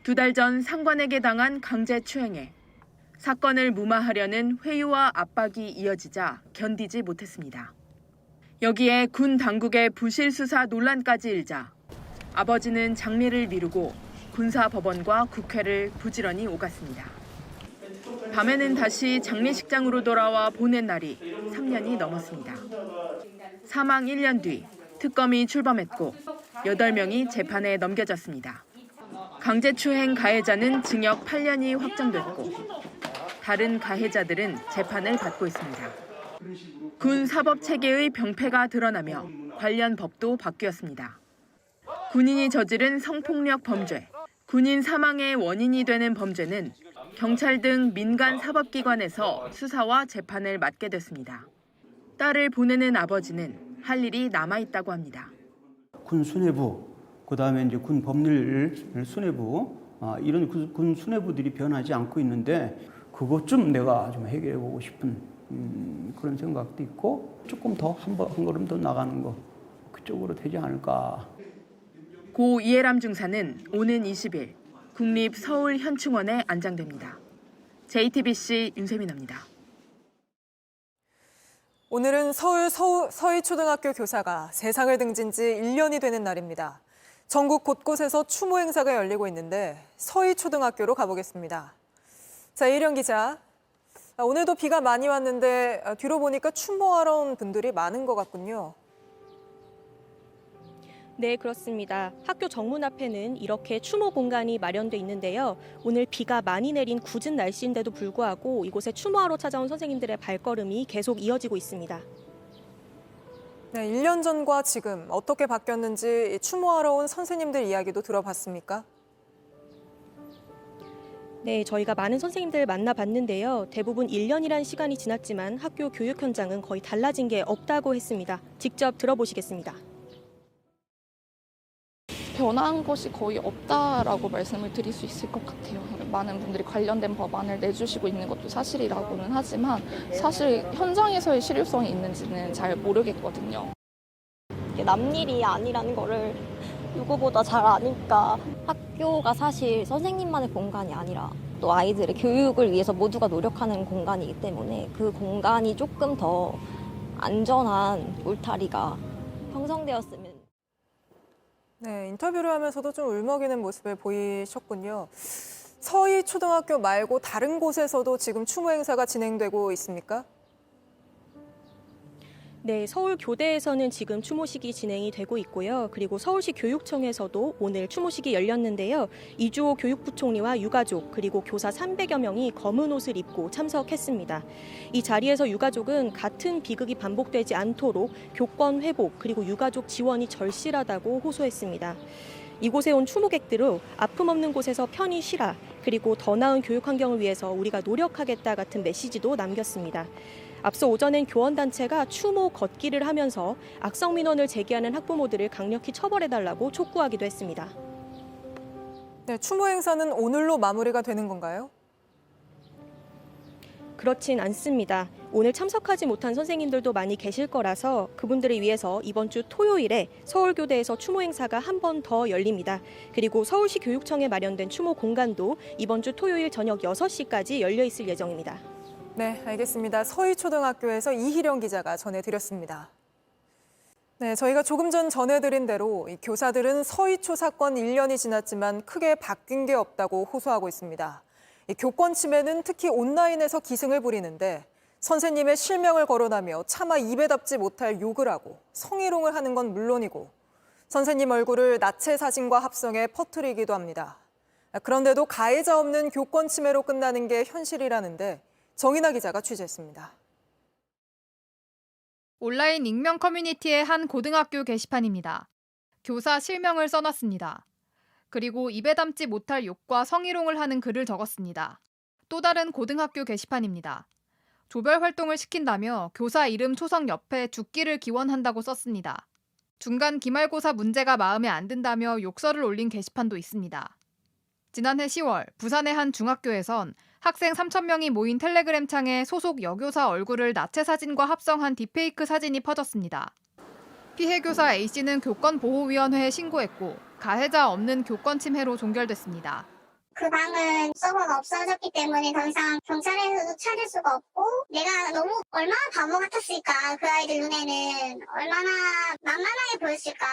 2달 전 상관에게 당한 강제추행에 사건을 무마하려는 회유와 압박이 이어지자 견디지 못했습니다. 여기에 군 당국의 부실 수사 논란까지 일자 아버지는 장례를 미루고 군사법원과 국회를 부지런히 오갔습니다. 밤에는 다시 장례식장으로 돌아와 보낸 날이 3년이 넘었습니다. 사망 1년 뒤 특검이 출범했고 8명이 재판에 넘겨졌습니다. 강제추행 가해자는 징역 8년이 확정됐고 다른 가해자들은 재판을 받고 있습니다. 군 사법체계의 병폐가 드러나며 관련 법도 바뀌었습니다. 군인이 저지른 성폭력 범죄, 군인 사망의 원인이 되는 범죄는 경찰 등 민간 사법기관에서 수사와 재판을 맡게 됐습니다. 딸을 보내는 아버지는 할 일이 남아있다고 합니다. 군 수뇌부, 그다음에 이제 군 법률 수뇌부, 이런 군 수뇌부들이 변하지 않고 있는데 그것 좀 내가 좀 해결해 보고 싶은 그런 생각도 있고 조금 더 한 걸음 더 나가는 거 그쪽으로 되지 않을까. 고 이해람 중사는 오는 20일 국립 서울 현충원에 안장됩니다. JTBC 윤세민입니다. 오늘은 서울 서희초등학교 교사가 세상을 등진 지 1년이 되는 날입니다. 전국 곳곳에서 추모 행사가 열리고 있는데 서희초등학교로 가보겠습니다. 자, 이령 기자. 오늘도 비가 많이 왔는데 뒤로 보니까 추모하러 온 분들이 많은 것 같군요. 네, 그렇습니다. 학교 정문 앞에는 이렇게 추모 공간이 마련돼 있는데요. 오늘 비가 많이 내린 궂은 날씨인데도 불구하고 이곳에 추모하러 찾아온 선생님들의 발걸음이 계속 이어지고 있습니다. 네, 1년 전과 지금 어떻게 바뀌었는지 추모하러 온 선생님들 이야기도 들어봤습니까? 네, 저희가 많은 선생님들 만나봤는데요. 대부분 1년이란 시간이 지났지만 학교 교육 현장은 거의 달라진 게 없다고 했습니다. 직접 들어보시겠습니다. 변한 것이 거의 없다라고 말씀을 드릴 수 있을 것 같아요. 많은 분들이 관련된 법안을 내주시고 있는 것도 사실이라고는 하지만 사실 현장에서의 실효성이 있는지는 잘 모르겠거든요. 이게 남일이 아니라는 거를 누구보다 잘 아니까 학교가 사실 선생님만의 공간이 아니라 또 아이들의 교육을 위해서 모두가 노력하는 공간이기 때문에 그 공간이 조금 더 안전한 울타리가 형성되었으면. 네, 인터뷰를 하면서도 좀 울먹이는 모습을 보이셨군요. 서희초등학교 말고 다른 곳에서도 지금 추모 행사가 진행되고 있습니까? 네, 서울교대에서는 지금 추모식이 진행이 되고 있고요. 그리고 서울시 교육청에서도 오늘 추모식이 열렸는데요. 이주호 교육부총리와 유가족 그리고 교사 300여 명이 검은 옷을 입고 참석했습니다. 이 자리에서 유가족은 같은 비극이 반복되지 않도록 교권 회복 그리고 유가족 지원이 절실하다고 호소했습니다. 이곳에 온 추모객들은 아픔 없는 곳에서 편히 쉬라 그리고 더 나은 교육 환경을 위해서 우리가 노력하겠다 같은 메시지도 남겼습니다. 앞서 오전엔 교원단체가 추모 걷기를 하면서 악성 민원을 제기하는 학부모들을 강력히 처벌해달라고 촉구하기도 했습니다. 네, 추모 행사는 오늘로 마무리가 되는 건가요? 그렇진 않습니다. 오늘 참석하지 못한 선생님들도 많이 계실 거라서 그분들을 위해서 이번 주 토요일에 서울교대에서 추모 행사가 한 번 더 열립니다. 그리고 서울시 교육청에 마련된 추모 공간도 이번 주 토요일 저녁 6시까지 열려 있을 예정입니다. 네, 알겠습니다. 서희초등학교에서 이희령 기자가 전해드렸습니다. 네, 저희가 조금 전 전해드린 대로 이 교사들은 서희초 사건 1년이 지났지만 크게 바뀐 게 없다고 호소하고 있습니다. 이 교권 침해는 특히 온라인에서 기승을 부리는데 선생님의 실명을 거론하며 차마 입에 담지 못할 욕을 하고 성희롱을 하는 건 물론이고 선생님 얼굴을 나체 사진과 합성해 퍼뜨리기도 합니다. 그런데도 가해자 없는 교권 침해로 끝나는 게 현실이라는데 정인아 기자가 취재했습니다. 온라인 익명 커뮤니티의 한 고등학교 게시판입니다. 교사 실명을 써놨습니다. 그리고 입에 담지 못할 욕과 성희롱을 하는 글을 적었습니다. 또 다른 고등학교 게시판입니다. 조별 활동을 시킨다며 교사 이름 초성 옆에 죽기를 기원한다고 썼습니다. 중간 기말고사 문제가 마음에 안 든다며 욕설을 올린 게시판도 있습니다. 지난해 10월 부산의 한 중학교에선 학생 3,000명이 모인 텔레그램 창에 소속 여교사 얼굴을 나체 사진과 합성한 딥페이크 사진이 퍼졌습니다. 피해 교사 A씨는 교권보호위원회에 신고했고 가해자 없는 교권 침해로 종결됐습니다. 그 방은 서버가 없어졌기 때문에 더 이상 경찰에서도 찾을 수가 없고 내가 너무 얼마나 바보 같았을까. 그 아이들 눈에는 얼마나 만만하게 보였을까.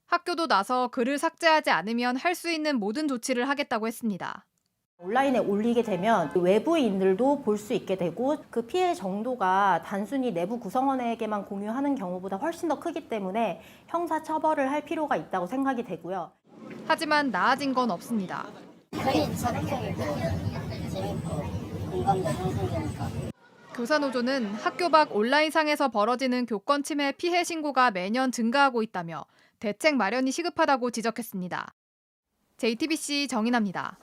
학교도 나서 글을 삭제하지 않으면 할 수 있는 모든 조치를 하겠다고 했습니다. 온라인에 올리게 되면 외부인들도 볼 수 있게 되고 그 피해 정도가 단순히 내부 구성원에게만 공유하는 경우보다 훨씬 더 크기 때문에 형사 처벌을 할 필요가 있다고 생각이 되고요. 하지만 나아진 건 없습니다. 교사노조는 학교 밖 온라인상에서 벌어지는 교권 침해 피해 신고가 매년 증가하고 있다며 대책 마련이 시급하다고 지적했습니다. JTBC 정인아입니다.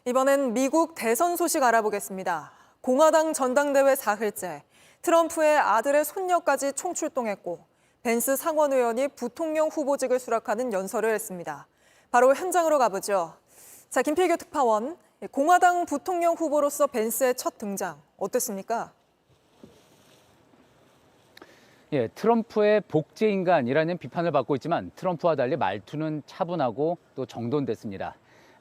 이번엔 미국 대선 소식 알아보겠습니다. 공화당 전당대회 사흘째, 트럼프의 아들의 손녀까지 총출동했고 벤스 상원 의원이 부통령 후보직을 수락하는 연설을 했습니다. 바로 현장으로 가보죠. 자, 김필규 특파원, 공화당 부통령 후보로서 벤스의 첫 등장, 어땠습니까? 예, 트럼프의 복제인간이라는 비판을 받고 있지만 트럼프와 달리 말투는 차분하고 또 정돈됐습니다.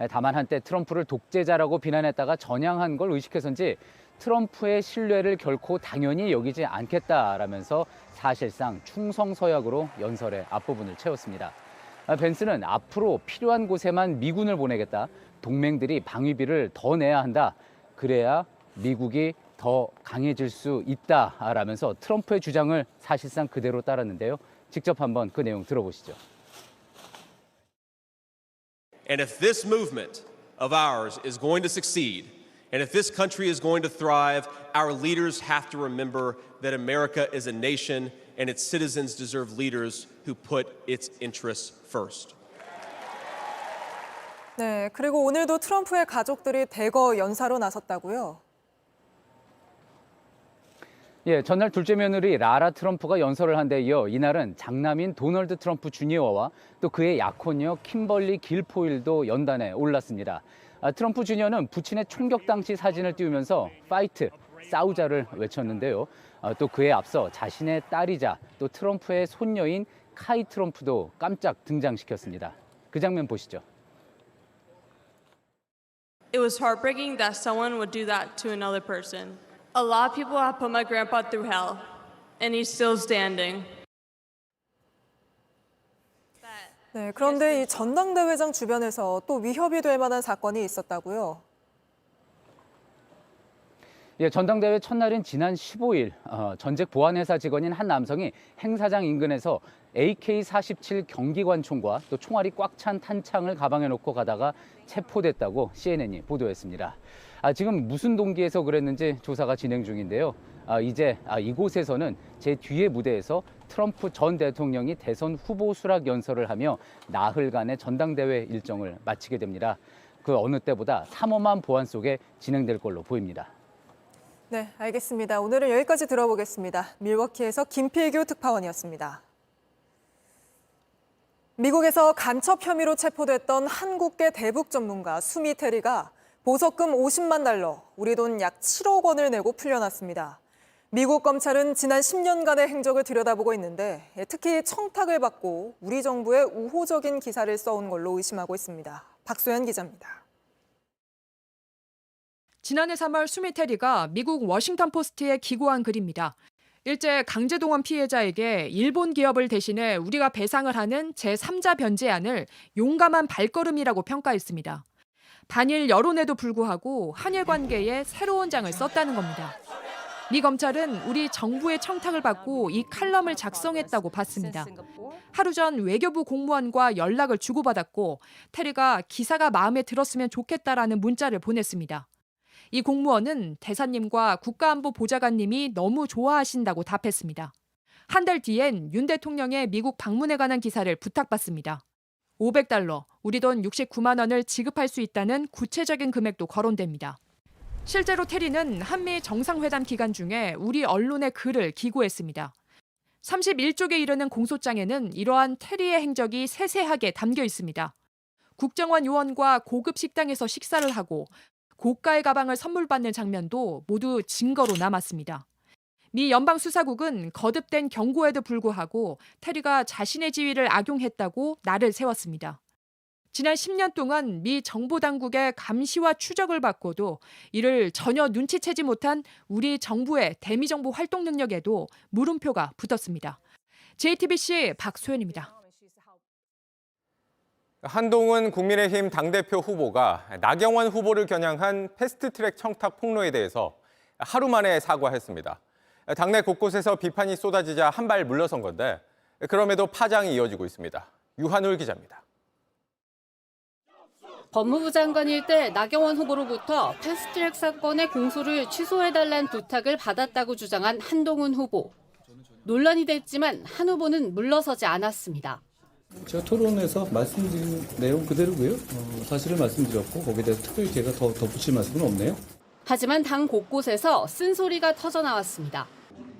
다만 한때 트럼프를 독재자라고 비난했다가 전향한 걸 의식해서인지 트럼프의 신뢰를 결코 당연히 여기지 않겠다라면서 사실상 충성서약으로 연설의 앞부분을 채웠습니다. 벤스는 앞으로 필요한 곳에만 미군을 보내겠다. 동맹들이 방위비를 더 내야 한다. 그래야 미국이 더 강해질 수 있다라면서 트럼프의 주장을 사실상 그대로 따랐는데요. 직접 한번 그 내용 들어보시죠. And if this movement of ours is going to succeed, and if this country is going to thrive, our leaders have to remember that America is a nation and its citizens deserve leaders who put its interests first. 네, 그리고 오늘도 트럼프의 가족들이 대거 연사로 나섰다고요? 예, 전날 둘째 며느리 라라 트럼프가 연설을 한 데 이어 이날은 장남인 도널드 트럼프 주니어와 또 그의 약혼녀 킴벌리 길포일도 연단에 올랐습니다. 트럼프 주니어는 부친의 총격 당시 사진을 띄우면서 파이트, 싸우자를 외쳤는데요. 또 그에 앞서 자신의 딸이자 또 트럼프의 손녀인 카이 트럼프도 깜짝 등장시켰습니다. 그 장면 보시죠. It was heartbreaking that someone would do that to another person. A lot of people have put my grandpa through hell, and he's still standing. 네, 그런데 이 전당대회장 주변에서 또 위협이 될 만한 사건이 있었다고요? 예, 전당대회 첫날인 지난 15일 전직 보안회사 직원인 한 남성이 행사장 인근에서 AK-47 경기관총과 또 총알이 꽉 찬 탄창을 가방에 넣고 가다가 체포됐다고 CNN이 보도했습니다. 지금 무슨 동기에서 그랬는지 조사가 진행 중인데요. 이제 이곳에서는 제 뒤의 무대에서 트럼프 전 대통령이 대선 후보 수락 연설을 하며 나흘간의 전당대회 일정을 마치게 됩니다. 그 어느 때보다 삼엄한 보안 속에 진행될 걸로 보입니다. 네, 알겠습니다. 오늘은 여기까지 들어보겠습니다. 밀워키에서 김필규 특파원이었습니다. 미국에서 간첩 혐의로 체포됐던 한국계 대북 전문가 수미 테리가 보석금 50만 달러, 우리 돈 약 7억 원을 내고 풀려났습니다. 미국 검찰은 지난 10년간의 행적을 들여다보고 있는데 특히 청탁을 받고 우리 정부에 우호적인 기사를 써온 걸로 의심하고 있습니다. 박소연 기자입니다. 지난해 3월 수미 테리가 미국 워싱턴 포스트에 기고한 글입니다. 일제 강제동원 피해자에게 일본 기업을 대신해 우리가 배상을 하는 제3자 변제안을 용감한 발걸음이라고 평가했습니다. 반일 여론에도 불구하고 한일 관계에 새로운 장을 썼다는 겁니다. 미 검찰은 우리 정부의 청탁을 받고 이 칼럼을 작성했다고 봤습니다. 하루 전 외교부 공무원과 연락을 주고받았고 테리가 기사가 마음에 들었으면 좋겠다라는 문자를 보냈습니다. 이 공무원은 대사님과 국가안보보좌관님이 너무 좋아하신다고 답했습니다. 한 달 뒤엔 윤 대통령의 미국 방문에 관한 기사를 부탁받습니다. 500달러, 우리 돈 69만 원을 지급할 수 있다는 구체적인 금액도 거론됩니다. 실제로 테리는 한미 정상회담 기간 중에 우리 언론에 글을 기고했습니다. 31쪽에 이르는 공소장에는 이러한 테리의 행적이 세세하게 담겨 있습니다. 국정원 요원과 고급 식당에서 식사를 하고 고가의 가방을 선물 받는 장면도 모두 증거로 남았습니다. 미 연방수사국은 거듭된 경고에도 불구하고 테리가 자신의 지위를 악용했다고 날을 세웠습니다. 지난 10년 동안 미 정보당국의 감시와 추적을 받고도 이를 전혀 눈치채지 못한 우리 정부의 대미정보 활동 능력에도 물음표가 붙었습니다. JTBC 박소연입니다. 한동훈 국민의힘 당대표 후보가 나경원 후보를 겨냥한 패스트트랙 청탁 폭로에 대해서 하루 만에 사과했습니다. 당내 곳곳에서 비판이 쏟아지자 한 발 물러선 건데 그럼에도 파장이 이어지고 있습니다. 유한울 기자입니다. 법무부 장관일 때 나경원 후보로부터 패스트트랙 사건의 공소를 취소해달라는 부탁을 받았다고 주장한 한동훈 후보. 논란이 됐지만 한 후보는 물러서지 않았습니다. 제가 토론에서 말씀드린 내용 그대로고요. 사실을 말씀드렸고 거기에 대해서 특별히 제가 더 덧붙일 말씀은 없네요. 하지만 당 곳곳에서 쓴소리가 터져나왔습니다.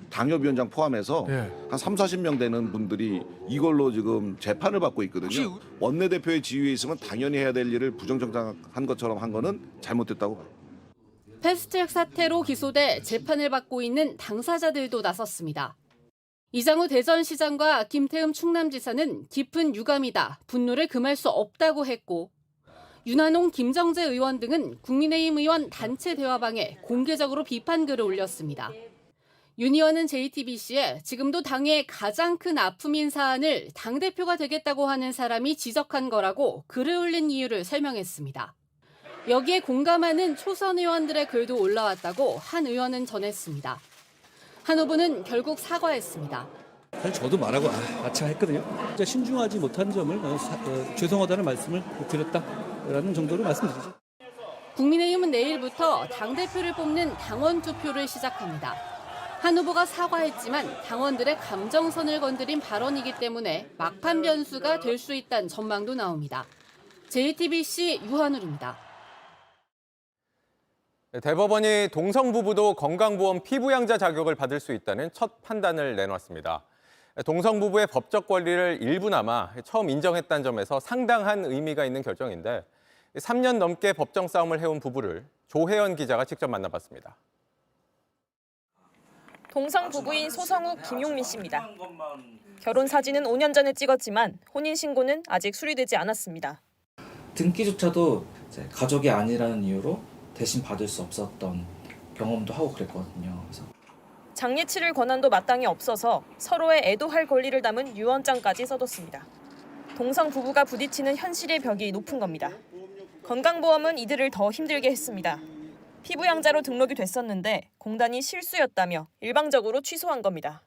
당협위원장 포함해서 한 3, 40명 되는 분들이 이걸로 지금 재판을 받고 있거든요. 원내대표의 지위에 있으면 당연히 해야 될 일을 부정정당한 것처럼 한 거는 잘못됐다고 봐요. 패스트트랙 사태로 기소돼 재판을 받고 있는 당사자들도 나섰습니다. 이장우 대전시장과 김태흠 충남지사는 깊은 유감이다, 분노를 금할 수 없다고 했고 윤한홍, 김정재 의원 등은 국민의힘 의원 단체 대화방에 공개적으로 비판글을 올렸습니다. 윤 의원은 JTBC에 지금도 당의 가장 큰 아픔인 사안을 당대표가 되겠다고 하는 사람이 지적한 거라고 글을 올린 이유를 설명했습니다. 여기에 공감하는 초선 의원들의 글도 올라왔다고 한 의원은 전했습니다. 한 후보는 결국 사과했습니다. 사실 저도 말하고 아차 했거든요. 진짜 신중하지 못한 점을 죄송하다는 말씀을 드렸다라는 정도로 말씀드리죠. 국민의힘은 내일부터 당대표를 뽑는 당원 투표를 시작합니다. 한 후보가 사과했지만 당원들의 감정선을 건드린 발언이기 때문에 막판 변수가 될 수 있다는 전망도 나옵니다. JTBC 유한울입니다. 대법원이 동성 부부도 건강보험 피부양자 자격을 받을 수 있다는 첫 판단을 내놨습니다. 동성 부부의 법적 권리를 일부나마 처음 인정했다는 점에서 상당한 의미가 있는 결정인데 3년 넘게 법정 싸움을 해온 부부를 조혜연 기자가 직접 만나봤습니다. 동성 부부인 소성욱, 김용민 씨입니다. 결혼 사진은 5년 전에 찍었지만 혼인신고는 아직 수리되지 않았습니다. 등기조차도 가족이 아니라는 이유로 대신 받을 수 없었던 경험도 하고 그랬거든요. 그래서 장례 치를 권한도 마땅히 없어서 서로의 애도할 권리를 담은 유언장까지 써뒀습니다. 동성 부부가 부딪히는 현실의 벽이 높은 겁니다. 건강보험은 이들을 더 힘들게 했습니다. 피부양자로 등록이 됐었는데 공단이 실수였다며 일방적으로 취소한 겁니다.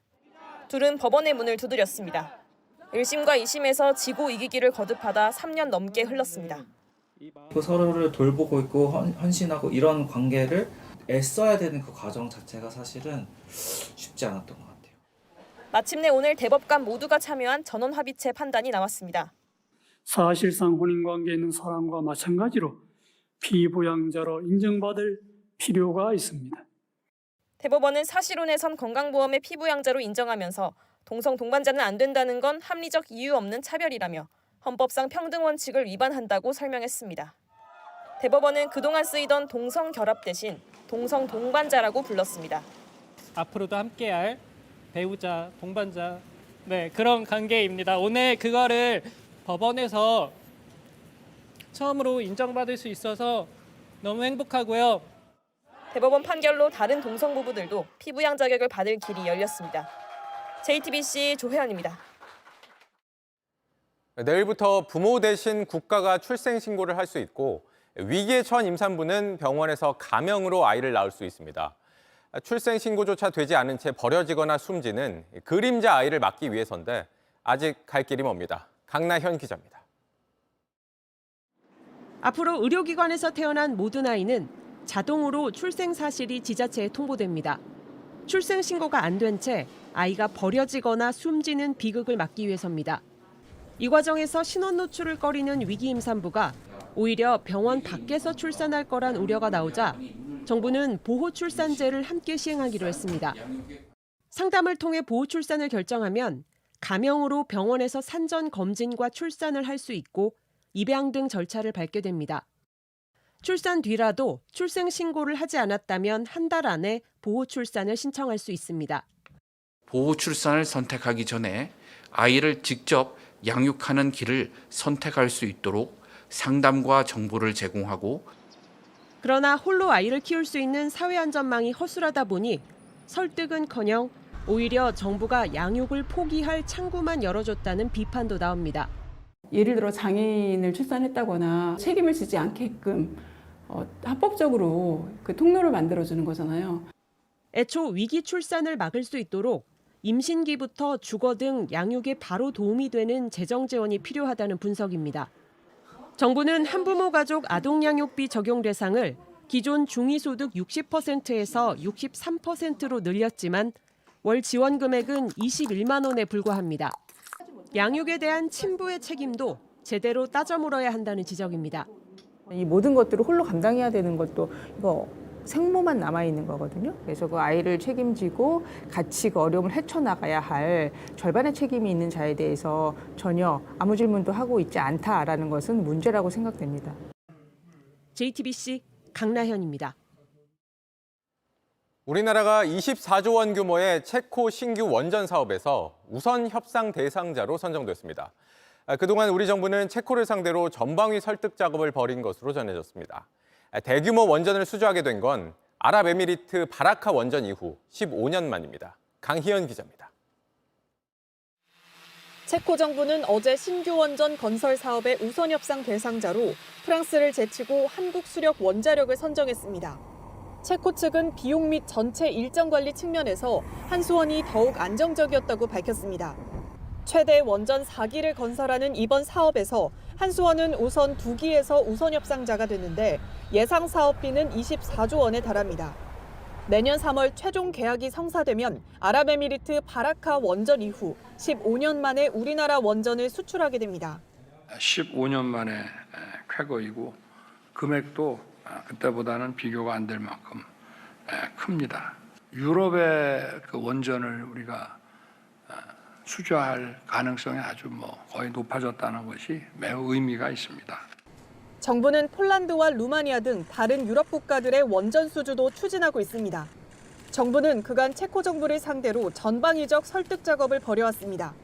둘은 법원의 문을 두드렸습니다. 1심과 2심에서 지고 이기기를 거듭하다 3년 넘게 흘렀습니다. 서로를 돌보고 있고 헌신하고 이런 관계를 애써야 되는 그 과정 자체가 사실은 쉽지 않았던 것 같아요. 마침내 오늘 대법관 모두가 참여한 전원합의체 판단이 나왔습니다. 사실상 혼인관계에 있는 사람과 마찬가지로 피부양자로 인정받을 필요가 있습니다. 대법원은 사실혼에선 건강보험의 피부양자로 인정하면서 동성 동반자는 안 된다는 건 합리적 이유 없는 차별이라며 헌법상 평등 원칙을 위반한다고 설명했습니다. 대법원은 그동안 쓰이던 동성 결합 대신 동성 동반자라고 불렀습니다. 앞으로도 함께할 배우자, 동반자, 그런 관계입니다. 오늘 그거를 법원에서 처음으로 인정받을 수 있어서 너무 행복하고요. 대법원 판결로 다른 동성 부부들도 피부양 자격을 받을 길이 열렸습니다. JTBC 조혜연입니다. 내일부터 부모 대신 국가가 출생 신고를 할 수 있고 위기에 처한 임산부는 병원에서 가명으로 아이를 낳을 수 있습니다. 출생 신고조차 되지 않은 채 버려지거나 숨지는 그림자 아이를 막기 위해서인데 아직 갈 길이 멉니다. 강나현 기자입니다. 앞으로 의료기관에서 태어난 모든 아이는 자동으로 출생 사실이 지자체에 통보됩니다. 출생 신고가 안 된 채 아이가 버려지거나 숨지는 비극을 막기 위해서입니다. 이 과정에서 신원 노출을 꺼리는 위기 임산부가 오히려 병원 밖에서 출산할 거란 우려가 나오자 정부는 보호 출산제를 함께 시행하기로 했습니다. 상담을 통해 보호 출산을 결정하면 가명으로 병원에서 산전 검진과 출산을 할 수 있고 입양 등 절차를 밟게 됩니다. 출산 뒤라도 출생 신고를 하지 않았다면 한 달 안에 보호 출산을 신청할 수 있습니다. 보호 출산을 선택하기 전에 아이를 직접 양육하는 길을 선택할 수 있도록 상담과 정보를 제공하고 그러나 홀로 아이를 키울 수 있는 사회안전망이 허술하다 보니 설득은커녕 오히려 정부가 양육을 포기할 창구만 열어줬다는 비판도 나옵니다. 예를 들어 장애인을 출산했다거나 책임을 지지 않게끔 합법적으로 그 통로를 만들어주는 거잖아요. 애초 위기 출산을 막을 수 있도록 임신기부터 주거 등 양육에 바로 도움이 되는 재정 지원이 필요하다는 분석입니다. 정부는 한부모 가족 아동양육비 적용 대상을 기존 중위소득 60%에서 63%로 늘렸지만 월 지원 금액은 21만 원에 불과합니다. 양육에 대한 친부의 책임도 제대로 따져 물어야 한다는 지적입니다. 이 모든 것들을 홀로 감당해야 되는 것도 이거 생모만 남아있는 거거든요. 그래서 그 아이를 책임지고 같이 그 어려움을 헤쳐나가야 할 절반의 책임이 있는 자에 대해서 전혀 아무 질문도 하고 있지 않다라는 것은 문제라고 생각됩니다. JTBC 강나현입니다. 우리나라가 24조 원 규모의 체코 신규 원전 사업에서 우선 협상 대상자로 선정됐습니다. 그동안 우리 정부는 체코를 상대로 전방위 설득 작업을 벌인 것으로 전해졌습니다. 대규모 원전을 수주하게 된 건 아랍에미리트 바라카 원전 이후 15년 만입니다. 강희연 기자입니다. 체코 정부는 어제 신규 원전 건설 사업의 우선 협상 대상자로 프랑스를 제치고 한국 수력 원자력을 선정했습니다. 체코 측은 비용 및 전체 일정 관리 측면에서 한수원이 더욱 안정적이었다고 밝혔습니다. 최대 원전 4기를 건설하는 이번 사업에서 한수원은 우선 2기에서 우선 협상자가 됐는데 예상 사업비는 24조 원에 달합니다. 내년 3월 최종 계약이 성사되면 아랍에미리트 바라카 원전 이후 15년 만에 우리나라 원전을 수출하게 됩니다. 15년 만에 쾌거이고 금액도 그때보다는 비교가 안 될 만큼 큽니다. 유럽의 그 원전을 우리가 수주할 가능성이 아주 거의 높아졌다는 것이 매우 의미가 있습니다. 정부는 폴란드와 루마니아 등 다른 유럽 국가들의 원전 수주도 추진하고 있습니다. 정부는 그간 체코 정부를 상대로 전방위적 설득 작업을 벌여왔습니다.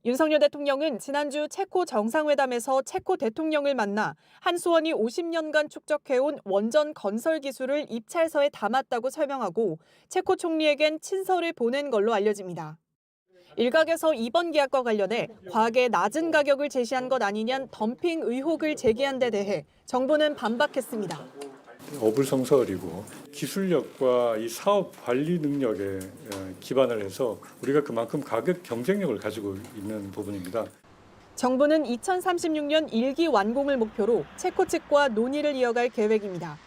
윤석열 대통령은 지난주 체코 정상회담에서 체코 대통령을 만나 한수원이 50년간 축적해온 원전 건설 기술을 입찰서에 담았다고 설명하고 체코 총리에겐 친서를 보낸 걸로 알려집니다. 일각에서 이번 계약과 관련해 과하게 낮은 가격을 제시한 것 아니냐는 덤핑 의혹을 제기한 데 대해 정부는 반박했습니다. 어불성설이고 기술력과 이 사업 관리 능력에 기반을 해서 우리가 그만큼 가격 경쟁력을 가지고 있는 부분입니다. 정부는 2036년 1기 완공을 목표로 체코 측과 논의를 이어갈 계획입니다.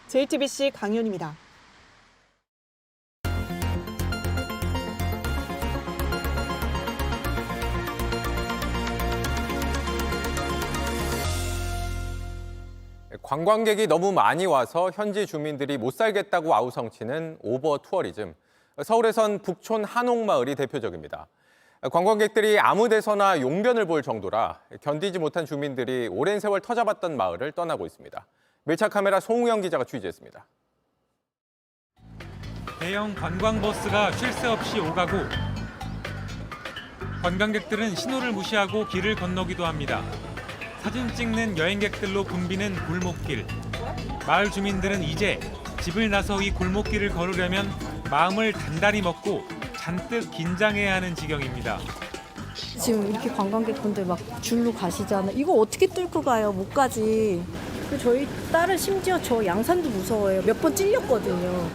JTBC 강연입니다. 관광객이 너무 많이 와서 현지 주민들이 못 살겠다고 아우성치는 오버 투어리즘. 서울에선 북촌 한옥마을이 대표적입니다. 관광객들이 아무 데서나 용변을 볼 정도라 견디지 못한 주민들이 오랜 세월 터잡았던 마을을 떠나고 있습니다. 밀착 카메라 송우영 기자가 취재했습니다. 대형 관광버스가 쉴 새 없이 오가고 관광객들은 신호를 무시하고 길을 건너기도 합니다. 사진 찍는 여행객들로 붐비는 골목길. 마을 주민들은 이제 집을 나서 이 골목길을 걸으려면 마음을 단단히 먹고 잔뜩 긴장해야 하는 지경입니다. 지금 이렇게 관광객분들 막 줄로 가시잖아요. 이거 어떻게 뚫고 가요? 못 가지. 저희 딸은 심지어 저 양산도 무서워요. 몇 번 찔렸거든요.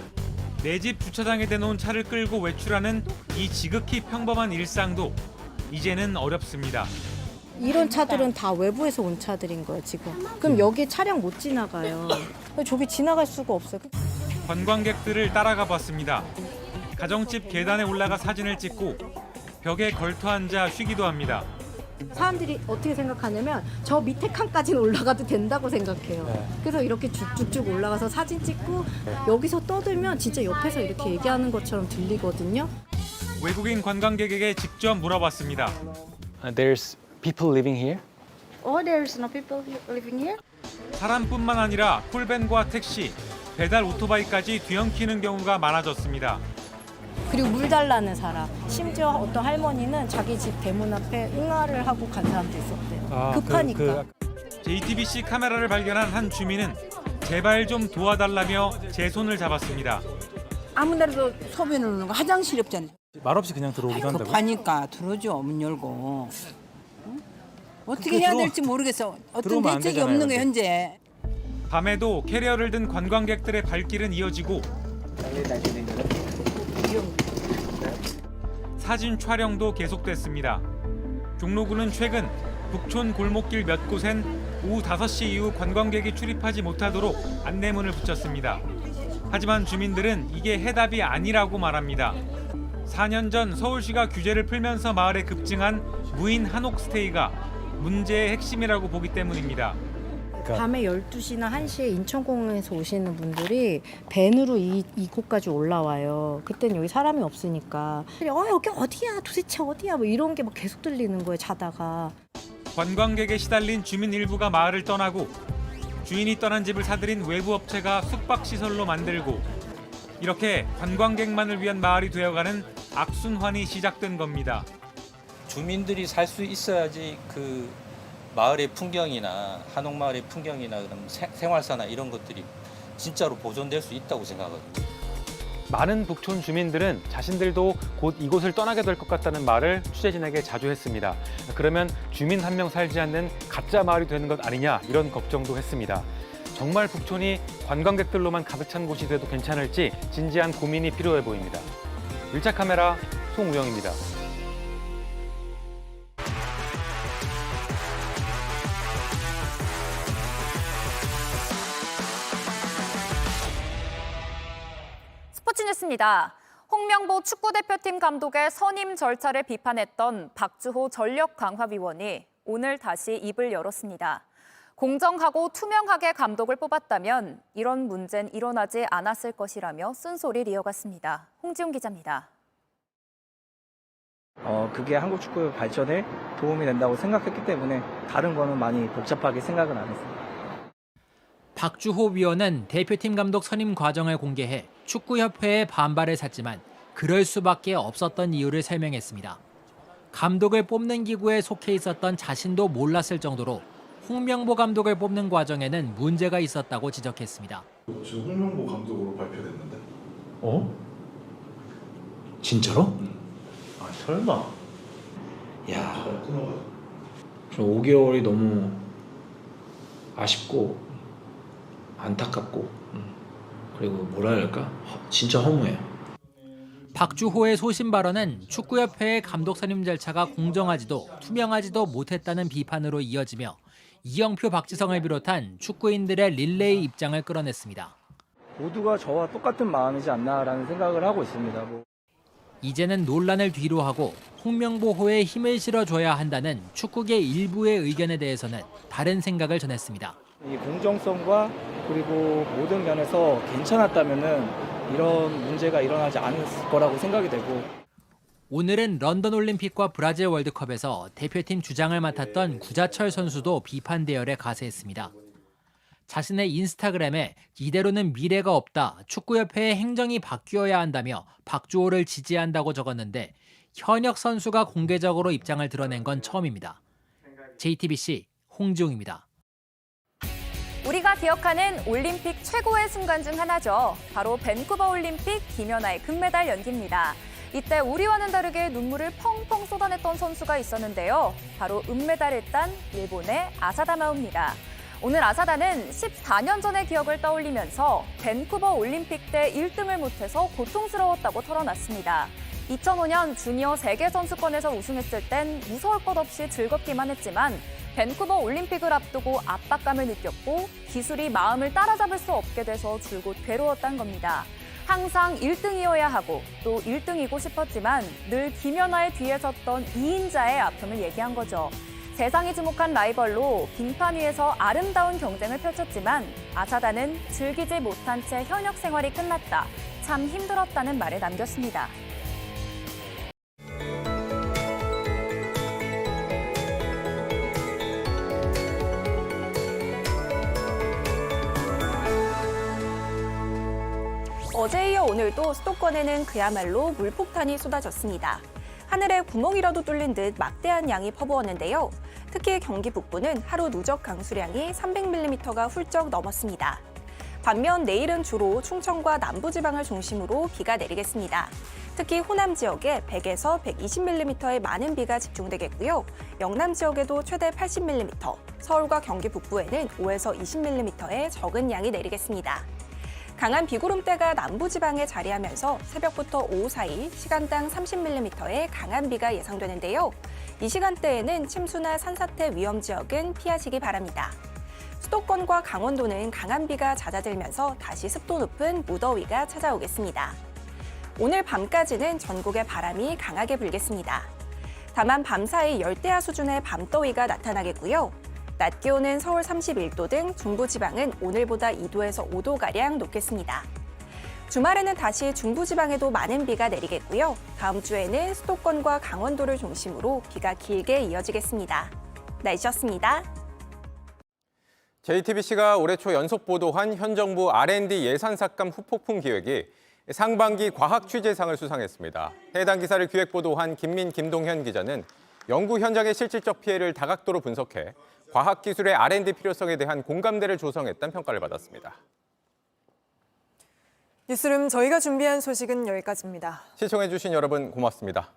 내 집 주차장에 대놓은 차를 끌고 외출하는 이 지극히 평범한 일상도 이제는 어렵습니다. 이런 차들은 다 외부에서 온 차들인 거예요, 지금. 그럼 여기 차량 못 지나가요. 저기 지나갈 수가 없어요. 관광객들을 따라가 봤습니다. 가정집 계단에 올라가 사진을 찍고 벽에 걸터 앉아 쉬기도 합니다. 사람들이 어떻게 생각하냐면 저 밑에 칸까지는 올라가도 된다고 생각해요. 그래서 이렇게 쭉쭉쭉 올라가서 사진 찍고 여기서 떠들면 진짜 옆에서 이렇게 얘기하는 것처럼 들리거든요. 외국인 관광객에게 직접 물어봤습니다. There's people living here? Oh, there's no people living here? 사람뿐만 아니라 콜밴과 택시, 배달 오토바이까지 뒤엉키는 경우가 많아졌습니다. 그리고 물 달라는 사람. 심지어 어떤 할머니는 자기 집 대문 앞에 응아를 하고 간 사람도 있었대요. 급하니까. JTBC 카메라를 발견한 한 주민은 제발 좀 도와달라며 제 손을 잡았습니다. 아무 데라도 소변을 넣는 거 화장실 없잖아요. 말없이 그냥 들어오기도 한다고요? 급하니까 들어오죠. 문 열고. 응? 어떻게 해야 될지 모르겠어. 어떤 대책이 없는 거예요, 현재. 밤에도 캐리어를 든 관광객들의 발길은 이어지고 사진 촬영도 계속됐습니다. 종로구는 최근 북촌 골목길 몇 곳엔 오후 5시 이후 관광객이 출입하지 못하도록 안내문을 붙였습니다. 하지만 주민들은 이게 해답이 아니라고 말합니다. 4년 전 서울시가 규제를 풀면서 마을에 급증한 무인 한옥 스테이가 문제의 핵심이라고 보기 때문입니다. 밤에 12시나 1시에 인천공항에서 오시는 분들이 밴으로 이곳까지 올라와요. 그때는 여기 사람이 없으니까 여기 어디야 도대체 어디야 뭐 이런 게 막 계속 들리는 거예요 자다가. 관광객에 시달린 주민 일부가 마을을 떠나고 주인이 떠난 집을 사들인 외부 업체가 숙박시설로 만들고 이렇게 관광객만을 위한 마을이 되어가는 악순환이 시작된 겁니다. 주민들이 살 수 있어야지 그 마을의 풍경이나 한옥마을의 풍경이나 그런 생활사나 이런 것들이 진짜로 보존될 수 있다고 생각하거든요. 많은 북촌 주민들은 자신들도 곧 이곳을 떠나게 될 것 같다는 말을 취재진에게 자주 했습니다. 그러면 주민 한 명 살지 않는 가짜 마을이 되는 것 아니냐 이런 걱정도 했습니다. 정말 북촌이 관광객들로만 가득 찬 곳이 돼도 괜찮을지 진지한 고민이 필요해 보입니다. 1차 카메라 송우영입니다. 스포츠 뉴스입니다. 홍명보 축구대표팀 감독의 선임 절차를 비판했던 박주호 전력강화위원이 오늘 다시 입을 열었습니다. 공정하고 투명하게 감독을 뽑았다면 이런 문제는 일어나지 않았을 것이라며 쓴소리를 이어갔습니다. 홍지훈 기자입니다. 그게 한국 축구의 발전에 도움이 된다고 생각했기 때문에 다른 거는 많이 복잡하게 생각은 안 했습니다. 박주호 위원은 대표팀 감독 선임 과정을 공개해 축구협회의 반발을 샀지만 그럴 수밖에 없었던 이유를 설명했습니다. 감독을 뽑는 기구에 속해 있었던 자신도 몰랐을 정도로 홍명보 감독을 뽑는 과정에는 문제가 있었다고 지적했습니다. 지금 홍명보 감독으로 발표됐는데. 진짜로? 아 설마. 야. 저 5개월이 너무 아쉽고 안타깝고 그리고 뭐라 해야 할까? 진짜 허무해요. 박주호의 소신 발언은 축구협회의 감독 선임 절차가 공정하지도 투명하지도 못했다는 비판으로 이어지며 이영표, 박지성을 비롯한 축구인들의 릴레이 입장을 끌어냈습니다. 모두가 저와 똑같은 마음이지 않나라는 생각을 하고 있습니다. 이제는 논란을 뒤로하고 홍명보호에 힘을 실어줘야 한다는 축구계 일부의 의견에 대해서는 다른 생각을 전했습니다. 이 공정성과 그리고 모든 면에서 괜찮았다면은 이런 문제가 일어나지 않을 거라고 생각이 되고. 오늘은 런던 올림픽과 브라질 월드컵에서 대표팀 주장을 맡았던 구자철 선수도 비판 대열에 가세했습니다. 자신의 인스타그램에 이대로는 미래가 없다, 축구협회의 행정이 바뀌어야 한다며 박주호를 지지한다고 적었는데 현역 선수가 공개적으로 입장을 드러낸 건 처음입니다. JTBC 홍지웅입니다. 우리가 기억하는 올림픽 최고의 순간 중 하나죠. 바로 밴쿠버 올림픽 김연아의 금메달 연기입니다. 이때 우리와는 다르게 눈물을 펑펑 쏟아냈던 선수가 있었는데요. 바로 은메달을 딴 일본의 아사다 마오입니다. 오늘 아사다는 14년 전의 기억을 떠올리면서 밴쿠버 올림픽 때 1등을 못해서 고통스러웠다고 털어놨습니다. 2005년 주니어 세계선수권에서 우승했을 땐 무서울 것 없이 즐겁기만 했지만 밴쿠버 올림픽을 앞두고 압박감을 느꼈고 기술이 마음을 따라잡을 수 없게 돼서 줄곧 괴로웠던 겁니다. 항상 1등이어야 하고 또 1등이고 싶었지만 늘 김연아의 뒤에 섰던 2인자의 아픔을 얘기한 거죠. 세상이 주목한 라이벌로 빙판 위에서 아름다운 경쟁을 펼쳤지만 아사다는 즐기지 못한 채 현역 생활이 끝났다. 참 힘들었다는 말을 남겼습니다. 어제에 이어 오늘도 수도권에는 그야말로 물폭탄이 쏟아졌습니다. 하늘에 구멍이라도 뚫린 듯 막대한 양이 퍼부었는데요. 특히 경기 북부는 하루 누적 강수량이 300mm가 훌쩍 넘었습니다. 반면 내일은 주로 충청과 남부지방을 중심으로 비가 내리겠습니다. 특히 호남 지역에 100에서 120mm의 많은 비가 집중되겠고요. 영남 지역에도 최대 80mm, 서울과 경기 북부에는 5에서 20mm의 적은 양이 내리겠습니다. 강한 비구름대가 남부지방에 자리하면서 새벽부터 오후 사이 시간당 30mm의 강한 비가 예상되는데요. 이 시간대에는 침수나 산사태 위험 지역은 피하시기 바랍니다. 수도권과 강원도는 강한 비가 잦아들면서 다시 습도 높은 무더위가 찾아오겠습니다. 오늘 밤까지는 전국에 바람이 강하게 불겠습니다. 다만 밤사이 열대야 수준의 밤더위가 나타나겠고요. 낮 기온은 서울 31도 등 중부지방은 오늘보다 2도에서 5도가량 높겠습니다. 주말에는 다시 중부지방에도 많은 비가 내리겠고요. 다음 주에는 수도권과 강원도를 중심으로 비가 길게 이어지겠습니다. 날씨였습니다. JTBC가 올해 초 연속 보도한 현 정부 R&D 예산 삭감 후폭풍 기획이 상반기 과학 취재상을 수상했습니다. 해당 기사를 기획 보도한 김동현 기자는 연구 현장의 실질적 피해를 다각도로 분석해 과학기술의 R&D 필요성에 대한 공감대를 조성했다는 평가를 받았습니다. 뉴스룸 저희가 준비한 소식은 여기까지입니다. 시청해주신 여러분 고맙습니다.